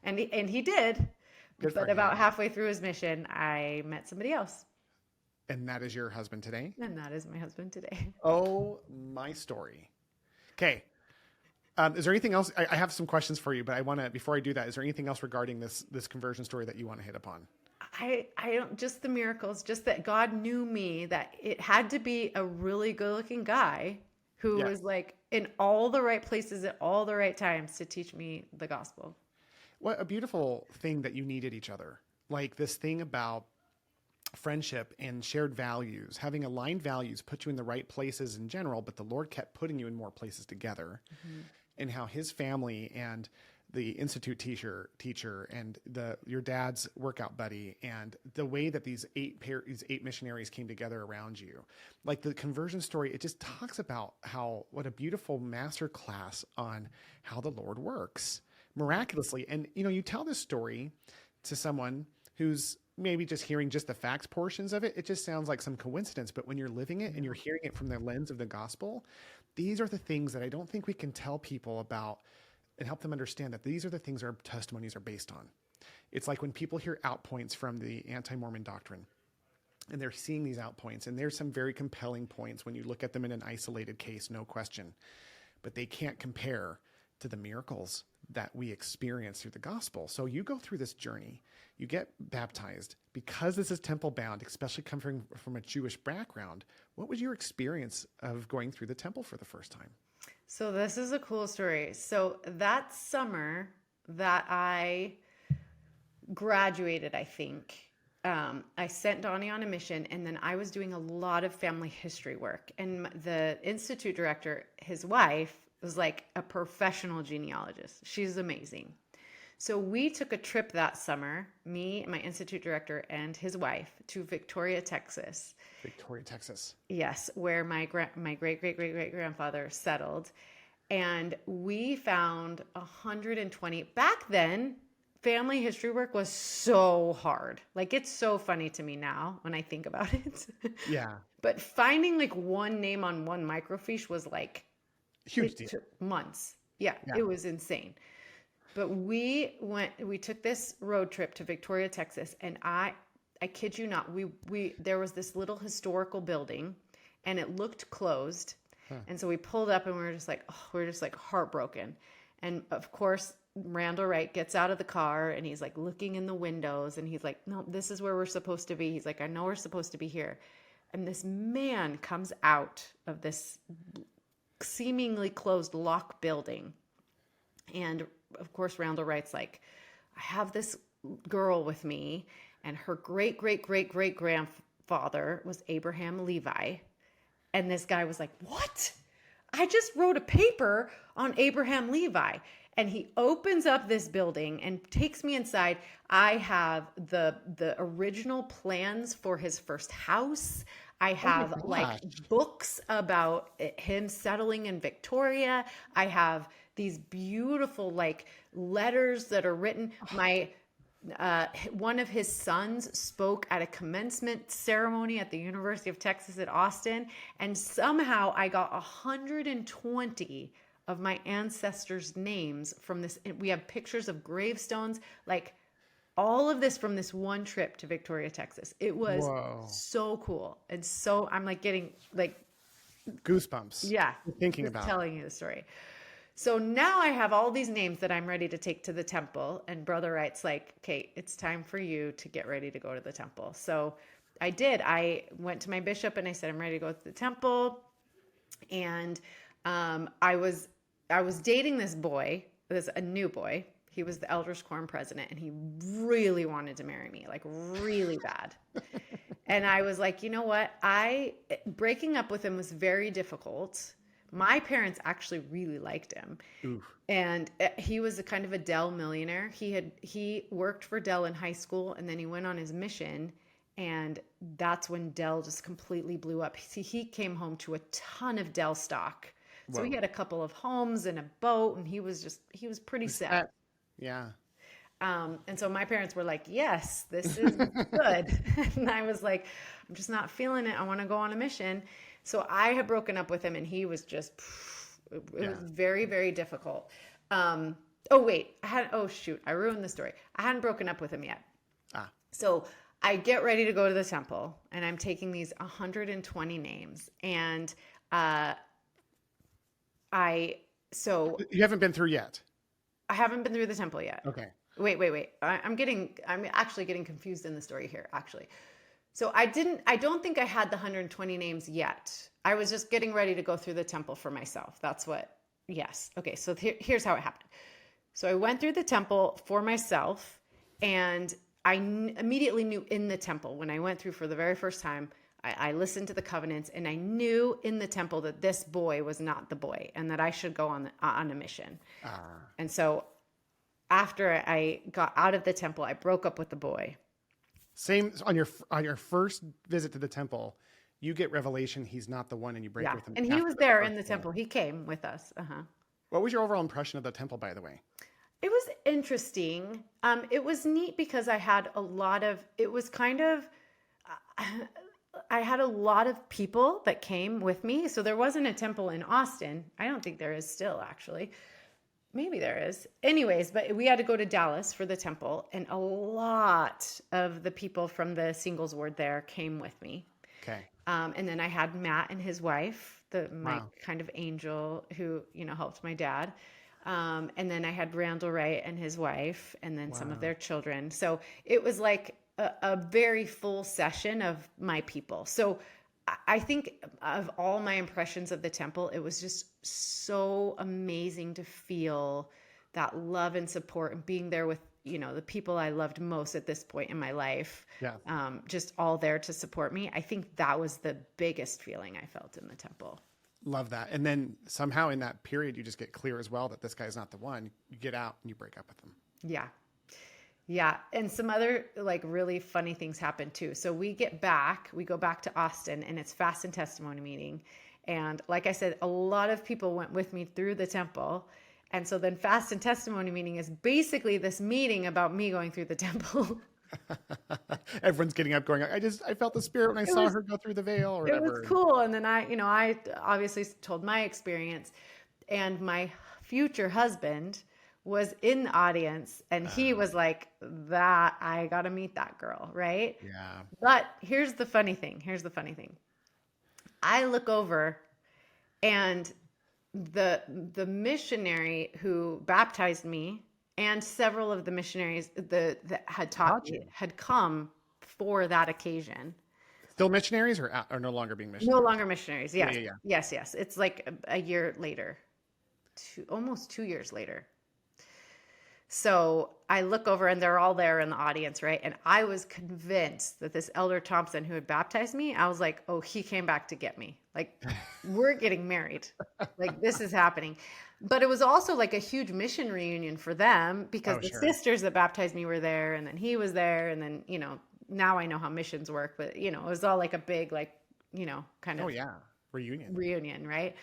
and he did. Good for But about him. halfway through his mission, I met somebody else. And that is your husband today? And that is my husband today. Oh, my story. Okay. Is there anything else? I have some questions for you, but I want to, before I do that, is there anything else regarding this conversion story that you want to hit upon? I don't, just the miracles, just that God knew me, that it had to be a really good looking guy who Yeah. was like in all the right places at all the right times to teach me the gospel. What a beautiful thing that you needed each other. Like this thing about friendship and shared values, having aligned values put you in the right places in general, but the Lord kept putting you in more places together. Mm-hmm. And how his family and the institute teacher and your dad's workout buddy and the way that these eight missionaries came together around you, like the conversion story, it just talks about what a beautiful master class on how the Lord works miraculously. And, you tell this story to someone who's maybe just hearing just the facts portions of it. It just sounds like some coincidence, but when you're living it and you're hearing it from the lens of the gospel, these are the things that I don't think we can tell people about and help them understand that these are the things our testimonies are based on. It's like when people hear outpoints from the anti-Mormon doctrine and they're seeing these outpoints, and there's some very compelling points when you look at them in an isolated case, no question, but they can't compare to the miracles that we experience through the gospel. So you go through this journey, you get baptized because this is temple bound, especially coming from a Jewish background. What was your experience of going through the temple for the first time? So this is a cool story. So that summer that I graduated, I think, I sent Donnie on a mission, and then I was doing a lot of family history work. And the institute director, his wife, was like a professional genealogist. She's amazing. So we took a trip that summer, me, my institute director, and his wife, to Victoria, Texas. Victoria, Texas. Yes, where my great grandfather settled. And we found 120. Back then, family history work was so hard. Like, it's so funny to me now when I think about it. Yeah. But finding like one name on one microfiche was like Huge it deal. took months. Yeah, Yeah. it was insane. But we took this road trip to Victoria, Texas, and I kid you not, there was this little historical building and it looked closed. Huh. And so we pulled up and we were just like heartbroken. And of course, Randall Wright gets out of the car and he's like looking in the windows and he's like, no, this is where we're supposed to be. He's like, I know we're supposed to be here. And this man comes out of this seemingly closed lock building. And of course, Randall Wright's like, I have this girl with me, and her great grandfather was Abraham Levi. And this guy was like, what? I just wrote a paper on Abraham Levi. And he opens up this building and takes me inside. I have the original plans for his first house. I Oh my have like gosh. books about him settling in Victoria. I have these beautiful like letters that are written. My one of his sons spoke at a commencement ceremony at the University of Texas at Austin, and somehow I got 120 of my ancestors' names from this. We have pictures of gravestones, like all of this from this one trip to Victoria, Texas. It was Whoa. so cool. And so I'm like getting like, Goosebumps. yeah, Thinking just about it. telling you the story. So now I have all these names that I'm ready to take to the temple. And Brother Wright's like, okay, it's time for you to get ready to go to the temple. So I did. I went to my bishop and I said, I'm ready to go to the temple. And I was dating this boy, a new boy. He was the elders quorum president, and he really wanted to marry me, like really bad. And I was like, you know what? Breaking up with him was very difficult. My parents actually really liked him. Oof. And he was a kind of a Dell millionaire. He worked for Dell in high school, and then he went on his mission, and that's when Dell just completely blew up. He came home to a ton of Dell stock. So he Whoa. had a couple of homes and a boat, and he was pretty set. Yeah. And so my parents were like, yes, this is good. And I was like, I'm just not feeling it. I want to go on a mission. So I had broken up with him, and he was just, it was very, very difficult. Oh wait, I ruined the story. I hadn't broken up with him yet. Ah. So I get ready to go to the temple, and I'm taking these 120 names, and You haven't been through yet. I haven't been through the temple yet. Okay. Wait. I'm actually getting confused in the story here, actually. So I don't think I had the 120 names yet. I was just getting ready to go through the temple for myself. Yes. Okay. So here's how it happened. So I went through the temple for myself, and I immediately knew in the temple when I went through for the very first time, I listened to the covenants, and I knew in the temple that this boy was not the boy, and that I should go on a mission. And so after I got out of the temple, I broke up with the boy. Same on your first visit to the temple, you get revelation he's not the one, and you break with him. And he was there in the temple. He came with us. What was your overall impression of the temple, by the way? It was interesting. It was neat because I had a lot of people that came with me. So there wasn't a temple in Austin. I don't think there is still, actually. Maybe there is. Anyways, but we had to go to Dallas for the temple, and a lot of the people from the singles ward there came with me. Okay. And then I had Matt and his wife, my kind of angel who, helped my dad. And then I had Randall Wright and his wife, and then some of their children. So it was like a very full session of my people. So I think of all my impressions of the temple, it was just so amazing to feel that love and support, and being there with, the people I loved most at this point in my life. Yeah. Just all there to support me. I think that was the biggest feeling I felt in the temple. Love that. And then somehow in that period, you just get clear as well that this guy's not the one. You get out and you break up with him. Yeah. Yeah. And some other like really funny things happen too. So we go back to Austin, and it's fast and testimony meeting. And like I said, a lot of people went with me through the temple. And so then fast and testimony meeting is basically this meeting about me going through the temple. Everyone's getting up going, I felt the spirit when I saw her go through the veil or whatever. It was cool. And then I obviously told my experience, and my future husband was in the audience, and he was like, I got to meet that girl. Right. Yeah. But here's the funny thing. I look over, and the missionary who baptized me and several of the missionaries that had taught me had come for that occasion. Still missionaries or no longer being missionaries? No longer missionaries. Yes. Yeah. Yes. It's like a year later, almost 2 years later. So I look over, and they're all there in the audience, right? And I was convinced that this Elder Thompson who had baptized me, I was like, oh, he came back to get me. Like, we're getting married. Like, this is happening. But it was also like a huge mission reunion for them because Oh, the sure. sisters that baptized me were there, and then he was there, and then, now I know how missions work, but it was all like a big, like, kind Oh, of yeah. Reunion. reunion, right?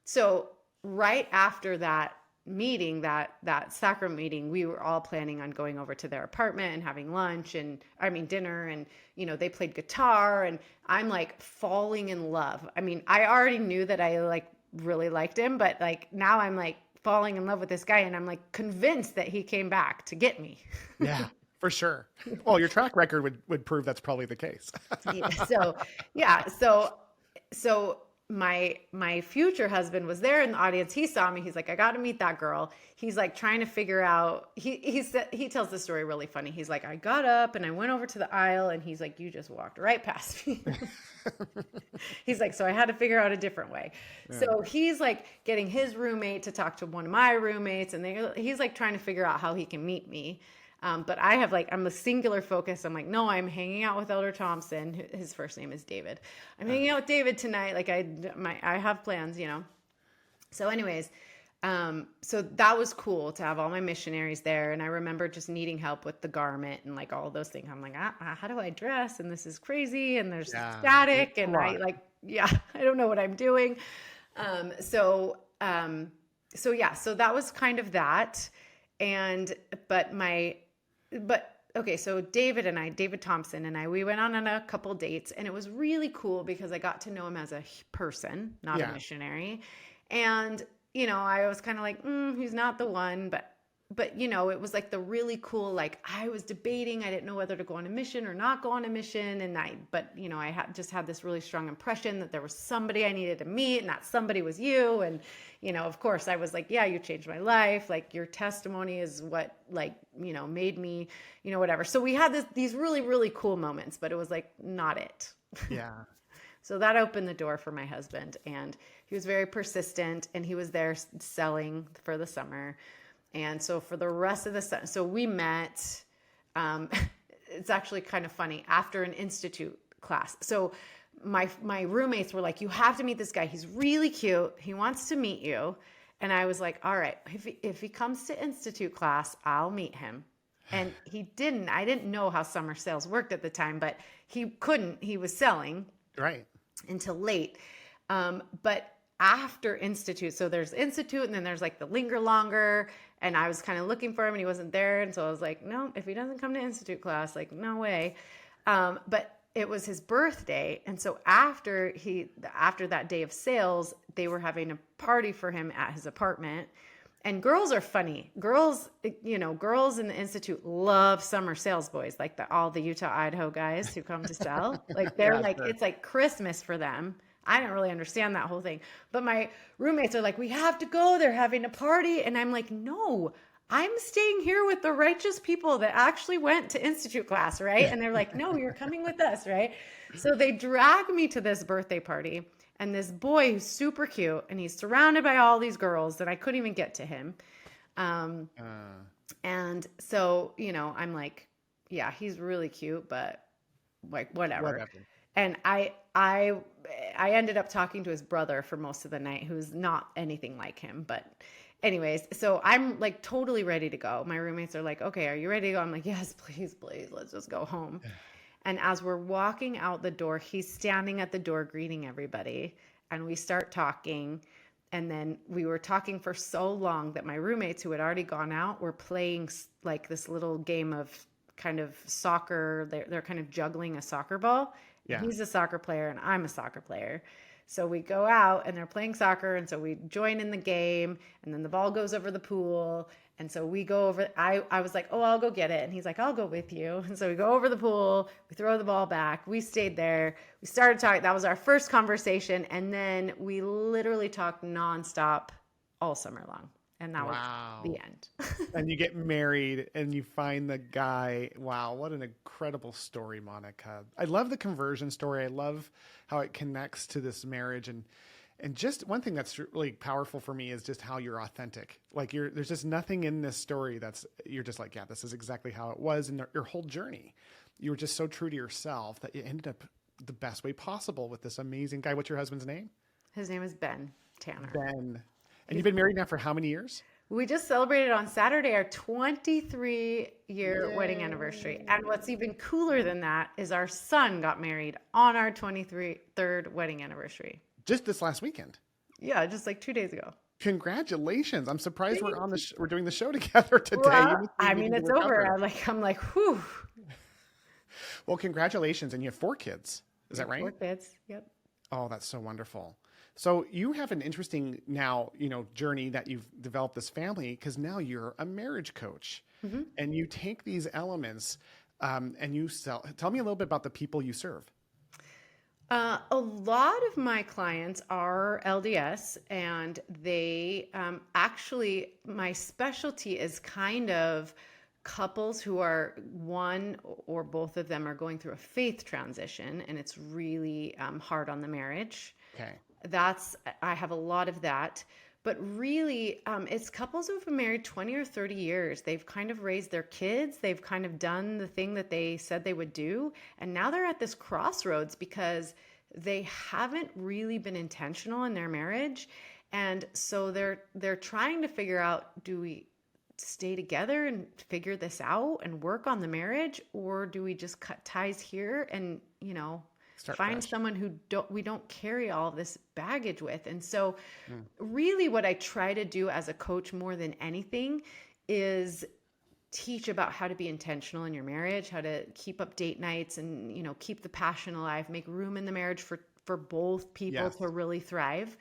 So right after that meeting, that sacrament meeting, we were all planning on going over to their apartment and having lunch, and I mean dinner, and they played guitar, and I'm like falling in love. I mean, I already knew that I like really liked him, but like now I'm like falling in love with this guy, and I'm like convinced that he came back to get me. Yeah, for sure. Well, your track record would prove that's probably the case. Yeah, so yeah, so my future husband was there in the audience. He saw me. He's like, I got to meet that girl. He's like trying to figure out. He tells the story really funny. He's like, I got up and I went over to the aisle, and he's like, you just walked right past me. He's like, so I had to figure out a different way. Yeah. So he's like getting his roommate to talk to one of my roommates, and he's like trying to figure out how he can meet me. But I have I'm a singular focus. I'm like, no, I'm hanging out with Elder Thompson. His first name is David. I'm hanging out with David tonight. Like I have plans, So anyways, so that was cool to have all my missionaries there. And I remember just needing help with the garment and like all those things. I'm like, how do I dress? And this is crazy. And there's static. And I don't know what I'm doing. So that was kind of that. Okay, so David Thompson and I, we went on a couple dates, and it was really cool because I got to know him as a person, not a missionary. And, I was kind of like, he's not the one, but it was like the really cool, like I was debating, I didn't know whether to go on a mission or not go on a mission. I just had this really strong impression that there was somebody I needed to meet, and that somebody was you. And, of course I was like, yeah, you changed my life. Like your testimony is what made me, whatever. So we had these really, really cool moments, but it was like not it. Yeah. So that opened the door for my husband, and he was very persistent, and he was there selling for the summer. And so for the rest of the summer, so we met, it's actually kind of funny, after an institute class. So my roommates were like, you have to meet this guy. He's really cute. He wants to meet you. And I was like, all right, if he comes to institute class, I'll meet him. And he didn't. I didn't know how summer sales worked at the time, but he couldn't. He was selling until late. But after institute, so there's institute, and then there's like the linger longer, and I was kind of looking for him, and he wasn't there. And so I was like, no, if he doesn't come to institute class, like no way. But it was his birthday. And so after that day of sales, they were having a party for him at his apartment. And girls are funny. Girls in the institute love summer sales boys, like all the Utah, Idaho guys who come to sell. Like they're it's like Christmas for them. I didn't really understand that whole thing. But my roommates are like, we have to go. They're having a party. And I'm like, no, I'm staying here with the righteous people that actually went to institute class, right? And they're like, no, you're coming with us, right? So they drag me to this birthday party. And this boy who's super cute, and he's surrounded by all these girls that I couldn't even get to him. And so, I'm like, yeah, he's really cute, but like, whatever. And I ended up talking to his brother for most of the night, who's not anything like him. But anyways, so I'm like totally ready to go. My roommates are like, okay, are you ready to go? I'm like, yes, please, let's just go home. And as we're walking out the door, he's standing at the door greeting everybody. And we start talking. And then we were talking for so long that my roommates, who had already gone out, were playing like this little game of kind of soccer. They're kind of juggling a soccer ball. Yeah. He's a soccer player and I'm a soccer player. So we go out and they're playing soccer. And so we join in the game, and then the ball goes over the pool. And so we go over, I was like, oh, I'll go get it. And he's like, I'll go with you. And so we go over the pool, we throw the ball back. We stayed there. We started talking. That was our first conversation. And then we literally talked nonstop all summer long. And that was the end. And you get married and you find the guy. Wow, what an incredible story, Monica. I love the conversion story. I love how it connects to this marriage. And just one thing that's really powerful for me is just how you're authentic. Like there's just nothing in this story you're just like, yeah, this is exactly how it was. And your whole journey, you were just so true to yourself that it ended up the best way possible with this amazing guy. What's your husband's name? His name is Ben Tanner. Ben. And you've been married now for how many years? We just celebrated on Saturday our 23-year wedding anniversary. And Yay. what's even cooler than that is our son got married on our 23rd wedding anniversary. Just this last weekend. Yeah, just like 2 days ago. Congratulations. I'm surprised we're we're doing the show together today. You Well, must be I mean, needing to it's over. recover. I'm like, whew. Well, congratulations. And you have 4 kids. Is that Yeah, 4 right? kids. Yep. Oh, that's so wonderful. So you have an interesting now, journey that you've developed this family because now you're a marriage coach and you take these elements and you tell me a little bit about the people you serve. A lot of my clients are LDS, and they actually, my specialty is kind of couples who are one or both of them are going through a faith transition, and it's really hard on the marriage. Okay. I have a lot of that. But really, it's couples who've been married 20 or 30 years. They've kind of raised their kids. They've kind of done the thing that they said they would do. And now they're at this crossroads because they haven't really been intentional in their marriage. And so they're trying to figure out, do we stay together and figure this out and work on the marriage? Or do we just cut ties here and, Start find fresh. someone who we don't carry all of this baggage with? And so really what I try to do as a coach more than anything is teach about how to be intentional in your marriage, how to keep up date nights and, keep the passion alive, make room in the marriage for both people Yes. to really thrive.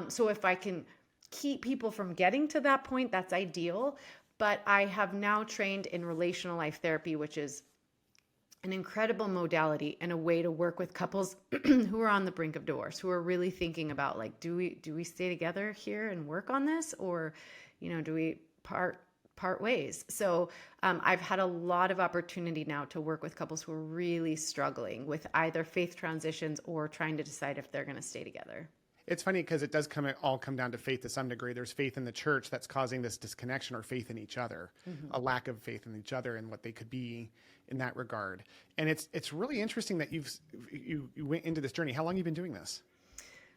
So if I can keep people from getting to that point, that's ideal. But I have now trained in relational life therapy, which is an incredible modality and a way to work with couples who are on the brink of divorce, who are really thinking about, like, do we stay together here and work on this, or do we part ways? So I've had a lot of opportunity now to work with couples who are really struggling with either faith transitions or trying to decide if they're going to stay together. It's funny because it does all come down to faith to some degree. There's faith in the church that's causing this disconnection, or faith in each other, a lack of faith in each other and what they could be in that regard. And it's really interesting that you went into this journey. How long have you been doing this?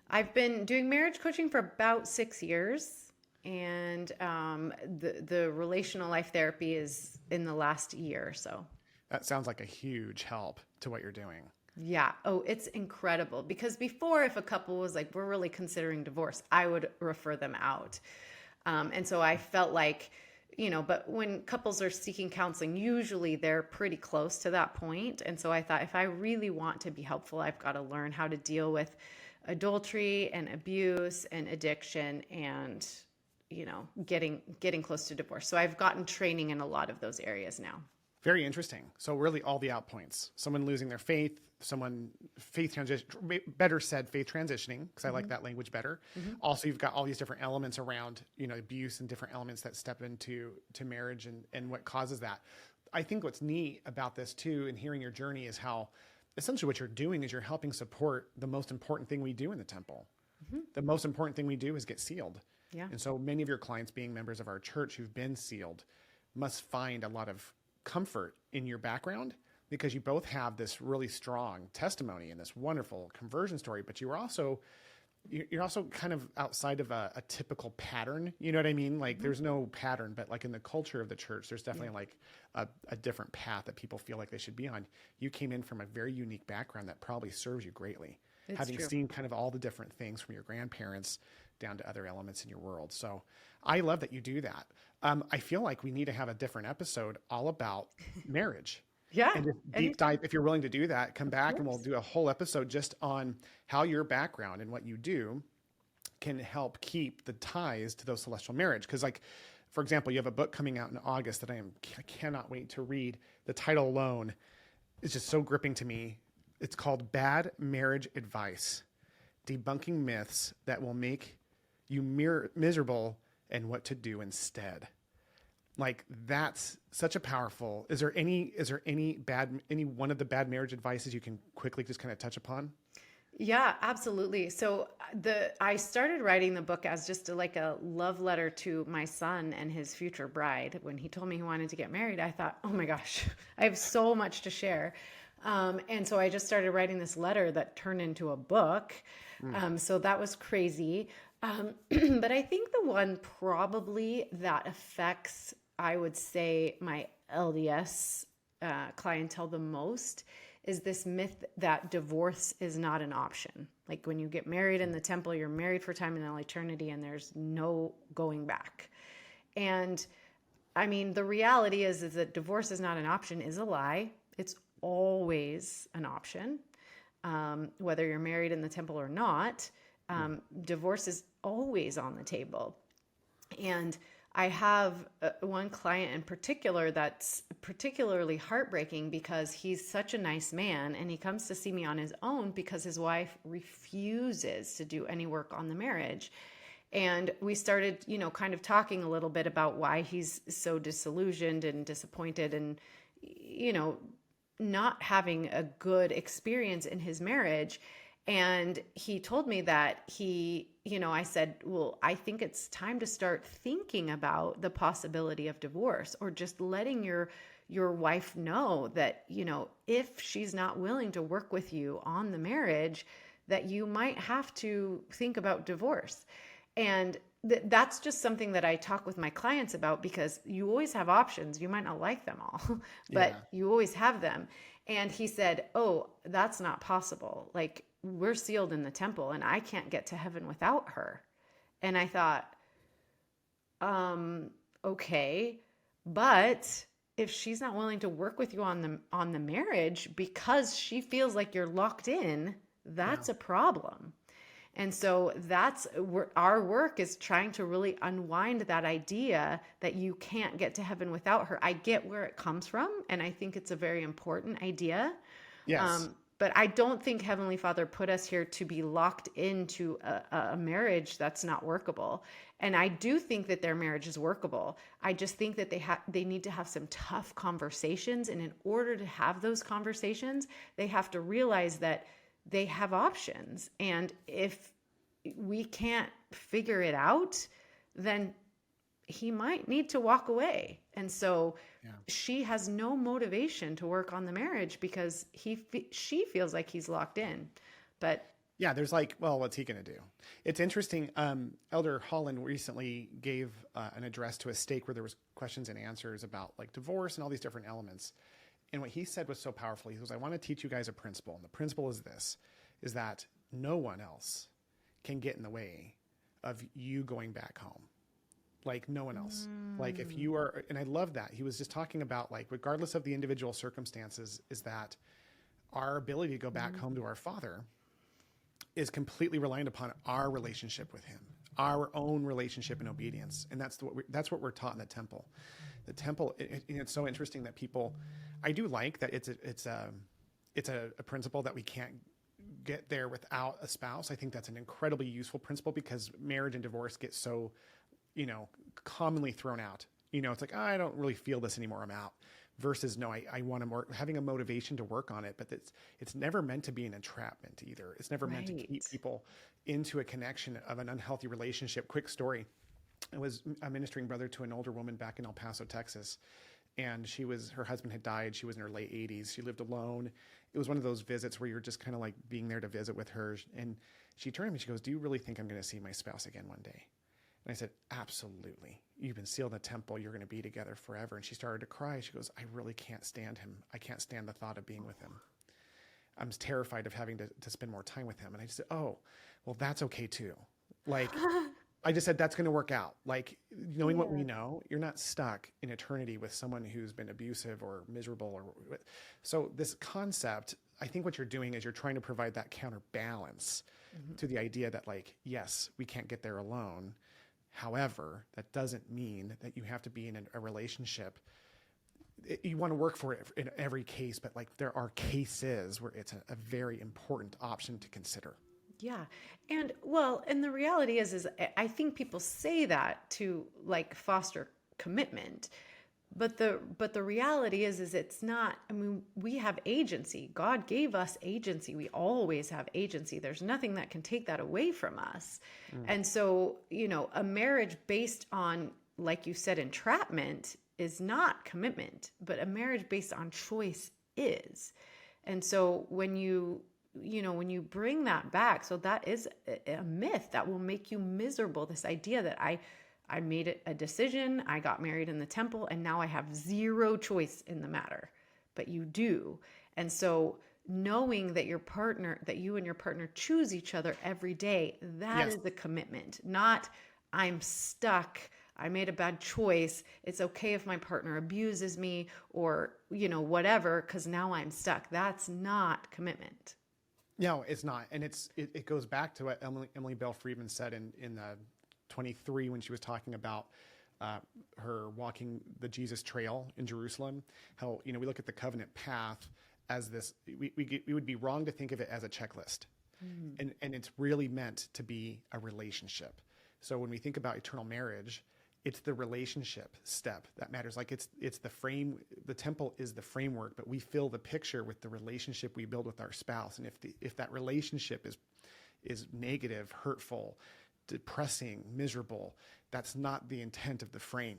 I've been doing marriage coaching for about 6 years, and the relational life therapy is in the last year or so. That sounds like a huge help to what you're doing. Yeah. Oh, it's incredible. Because before, if a couple was like, we're really considering divorce, I would refer them out. And so I felt like, but when couples are seeking counseling, usually they're pretty close to that point. And so I thought, if I really want to be helpful, I've got to learn how to deal with adultery and abuse and addiction and, getting close to divorce. So I've gotten training in a lot of those areas now. Very interesting. So really all the outpoints, someone losing their faith, someone faith transition, better said faith transitioning, because I like that language better. Also, you've got all these different elements around, abuse and different elements that step into marriage and what causes that. I think what's neat about this too, and hearing your journey, is how essentially what you're doing is you're helping support the most important thing we do in the temple. The most important thing we do is get sealed. Yeah. And so many of your clients, being members of our church who've been sealed, must find a lot of comfort in your background, because you both have this really strong testimony and this wonderful conversion story, but you're also kind of outside of a typical pattern. You know what I mean? Like there's no pattern, but like in the culture of the church, there's definitely like a different path that people feel like they should be on. You came in from a very unique background that probably serves you greatly, having seen kind of all the different things from your grandparents down to other elements in your world. So I love that you do that. I feel like we need to have a different episode all about marriage. Yeah. And just deep dive, if you're willing to do that, come back and we'll do a whole episode just on how your background and what you do can help keep the ties to those celestial marriage. Because like, for example, you have a book coming out in August that I cannot wait to read. The title alone is just so gripping to me. It's called Bad Marriage Advice: Debunking Myths That Will Make You Miserable and What to Do Instead. Like that's such a powerful. Is there any one of the bad marriage advices you can quickly just kind of touch upon? Yeah, absolutely. So I started writing the book as just like a love letter to my son and his future bride. When he told me he wanted to get married, I thought, oh my gosh, I have so much to share. And so I just started writing this letter that turned into a book. So that was crazy. But I think the one probably that affects, I would say, my LDS clientele the most is this myth that divorce is not an option. Like when you get married in the temple, you're married for time and eternity, and there's no going back. And I mean, the reality is that divorce is not an option is a lie. It's always an option, whether you're married in the temple or not. Divorce is always on the table. And I have one client in particular that's particularly heartbreaking because he's such a nice man and he comes to see me on his own because his wife refuses to do any work on the marriage. And we started, kind of talking a little bit about why he's so disillusioned and disappointed and, not having a good experience in his marriage. And he told me that I said, well, I think it's time to start thinking about the possibility of divorce or just letting your wife know that, if she's not willing to work with you on the marriage, that you might have to think about divorce. And that's just something that I talk with my clients about because you always have options. You might not like them all, but you always have them. And he said, oh, that's not possible. Like, we're sealed in the temple and I can't get to heaven without her. And I thought, okay, but if she's not willing to work with you on the marriage because she feels like you're locked in, that's a problem. And so that's our work is trying to really unwind that idea that you can't get to heaven without her. I get where it comes from, and I think it's a very important idea. Yes. But I don't think Heavenly Father put us here to be locked into a marriage that's not workable. And I do think that their marriage is workable. I just think that they need to have some tough conversations. And in order to have those conversations, they have to realize that they have options. And if we can't figure it out, then he might need to walk away. And so she has no motivation to work on the marriage because she feels like he's locked in. But yeah, there's like, well, what's he going to do? It's interesting. Elder Holland recently gave an address to a stake where there was questions and answers about like divorce and all these different elements. And what he said was so powerful. He goes, I want to teach you guys a principle. And the principle is this, is that no one else can get in the way of you going back home. Like no one else. Like if you are, and I love that. He was just talking about like, regardless of the individual circumstances, is that our ability to go back home to our Father is completely reliant upon our relationship with him, our own relationship and obedience. And that's what we're taught in the temple. The temple, it's so interesting that people, I do like that it's a principle that we can't get there without a spouse. I think that's an incredibly useful principle because marriage and divorce get so, commonly thrown out. It's like, oh, I don't really feel this anymore. I'm out. Versus, no, I want to more having a motivation to work on it, but it's never meant to be an entrapment either. It's never meant to keep people into a connection of an unhealthy relationship. Quick story. I was a ministering brother to an older woman back in El Paso, Texas. And her husband had died. She was in her late 80s. She lived alone. It was one of those visits where you're just kind of like being there to visit with her. And she turned to me, she goes, do you really think I'm going to see my spouse again one day? And I said, absolutely. You've been sealed in the temple. You're going to be together forever. And she started to cry. She goes, I really can't stand him. I can't stand the thought of being with him. I'm terrified of having to spend more time with him. And I just said, oh, well, that's okay too. Like, I just said, that's going to work out. Like knowing what we know, you're not stuck in eternity with someone who's been abusive or miserable. So this concept, I think what you're doing is you're trying to provide that counterbalance to the idea that like, yes, we can't get there alone. However, that doesn't mean that you have to be in a relationship. You want to work for it in every case, but like there are cases where it's a very important option to consider. yeah. And the reality is I think people say that to like foster commitment, but the reality is it's not. I mean, we have agency. God gave us agency. We always have agency. There's nothing that can take that away from us. And so, a marriage based on, like you said, entrapment is not commitment, but a marriage based on choice is. And so when you when you bring that back, so that is a myth that will make you miserable. This idea that I made it a decision, I got married in the temple, and now I have zero choice in the matter. But you do. And so knowing that you and your partner choose each other every day, that is a commitment, not I'm stuck. I made a bad choice. It's okay if my partner abuses me or, whatever, because now I'm stuck. That's not commitment. No, it's not. And it goes back to what Emily Bell Friedman said in 23 when she was talking about her walking the Jesus trail in Jerusalem. How, we look at the covenant path as this, we would be wrong to think of it as a checklist. Mm. And it's really meant to be a relationship. So when we think about eternal marriage, it's the relationship step that matters. Like it's the frame, the temple is the framework, but we fill the picture with the relationship we build with our spouse. And if that relationship is negative, hurtful, depressing, miserable, that's not the intent of the frame.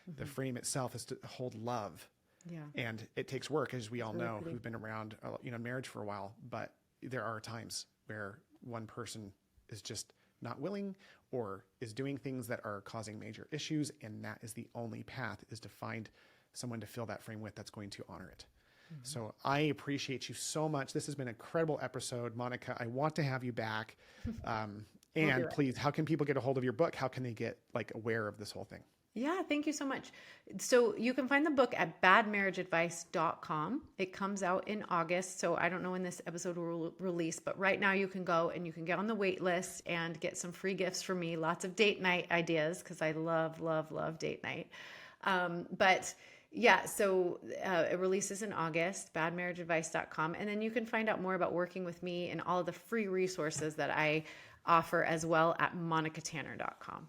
Mm-hmm. The frame itself is to hold love. Yeah. And it takes work, as we all know, who've been around, marriage for a while, but there are times where one person is just not willing or is doing things that are causing major issues. And that is the only path, is to find someone to fill that frame with that's going to honor it. Mm-hmm. So I appreciate you so much. This has been an incredible episode, Monica. I want to have you back. And please, how can people get a hold of your book? How can they get aware of this whole thing? Yeah, thank you so much. So you can find the book at badmarriageadvice.com. It comes out in August, so I don't know when this episode will release, but right now you can go and you can get on the wait list and get some free gifts from me, lots of date night ideas, because I love, love, love date night. But yeah, so it releases in August, badmarriageadvice.com. And then you can find out more about working with me and all of the free resources that I offer as well at monicatanner.com.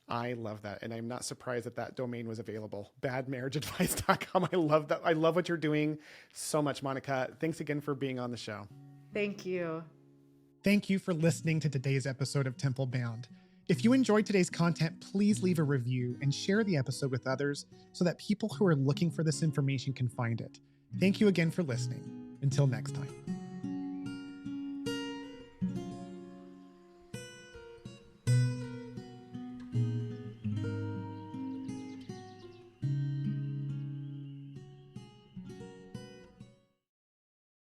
I love that. And I'm not surprised that domain was available. Badmarriageadvice.com. I love that. I love what you're doing so much, Monica. Thanks again for being on the show. Thank you. Thank you for listening to today's episode of Temple Bound. If you enjoyed today's content, please leave a review and share the episode with others so that people who are looking for this information can find it. Thank you again for listening. Until next time.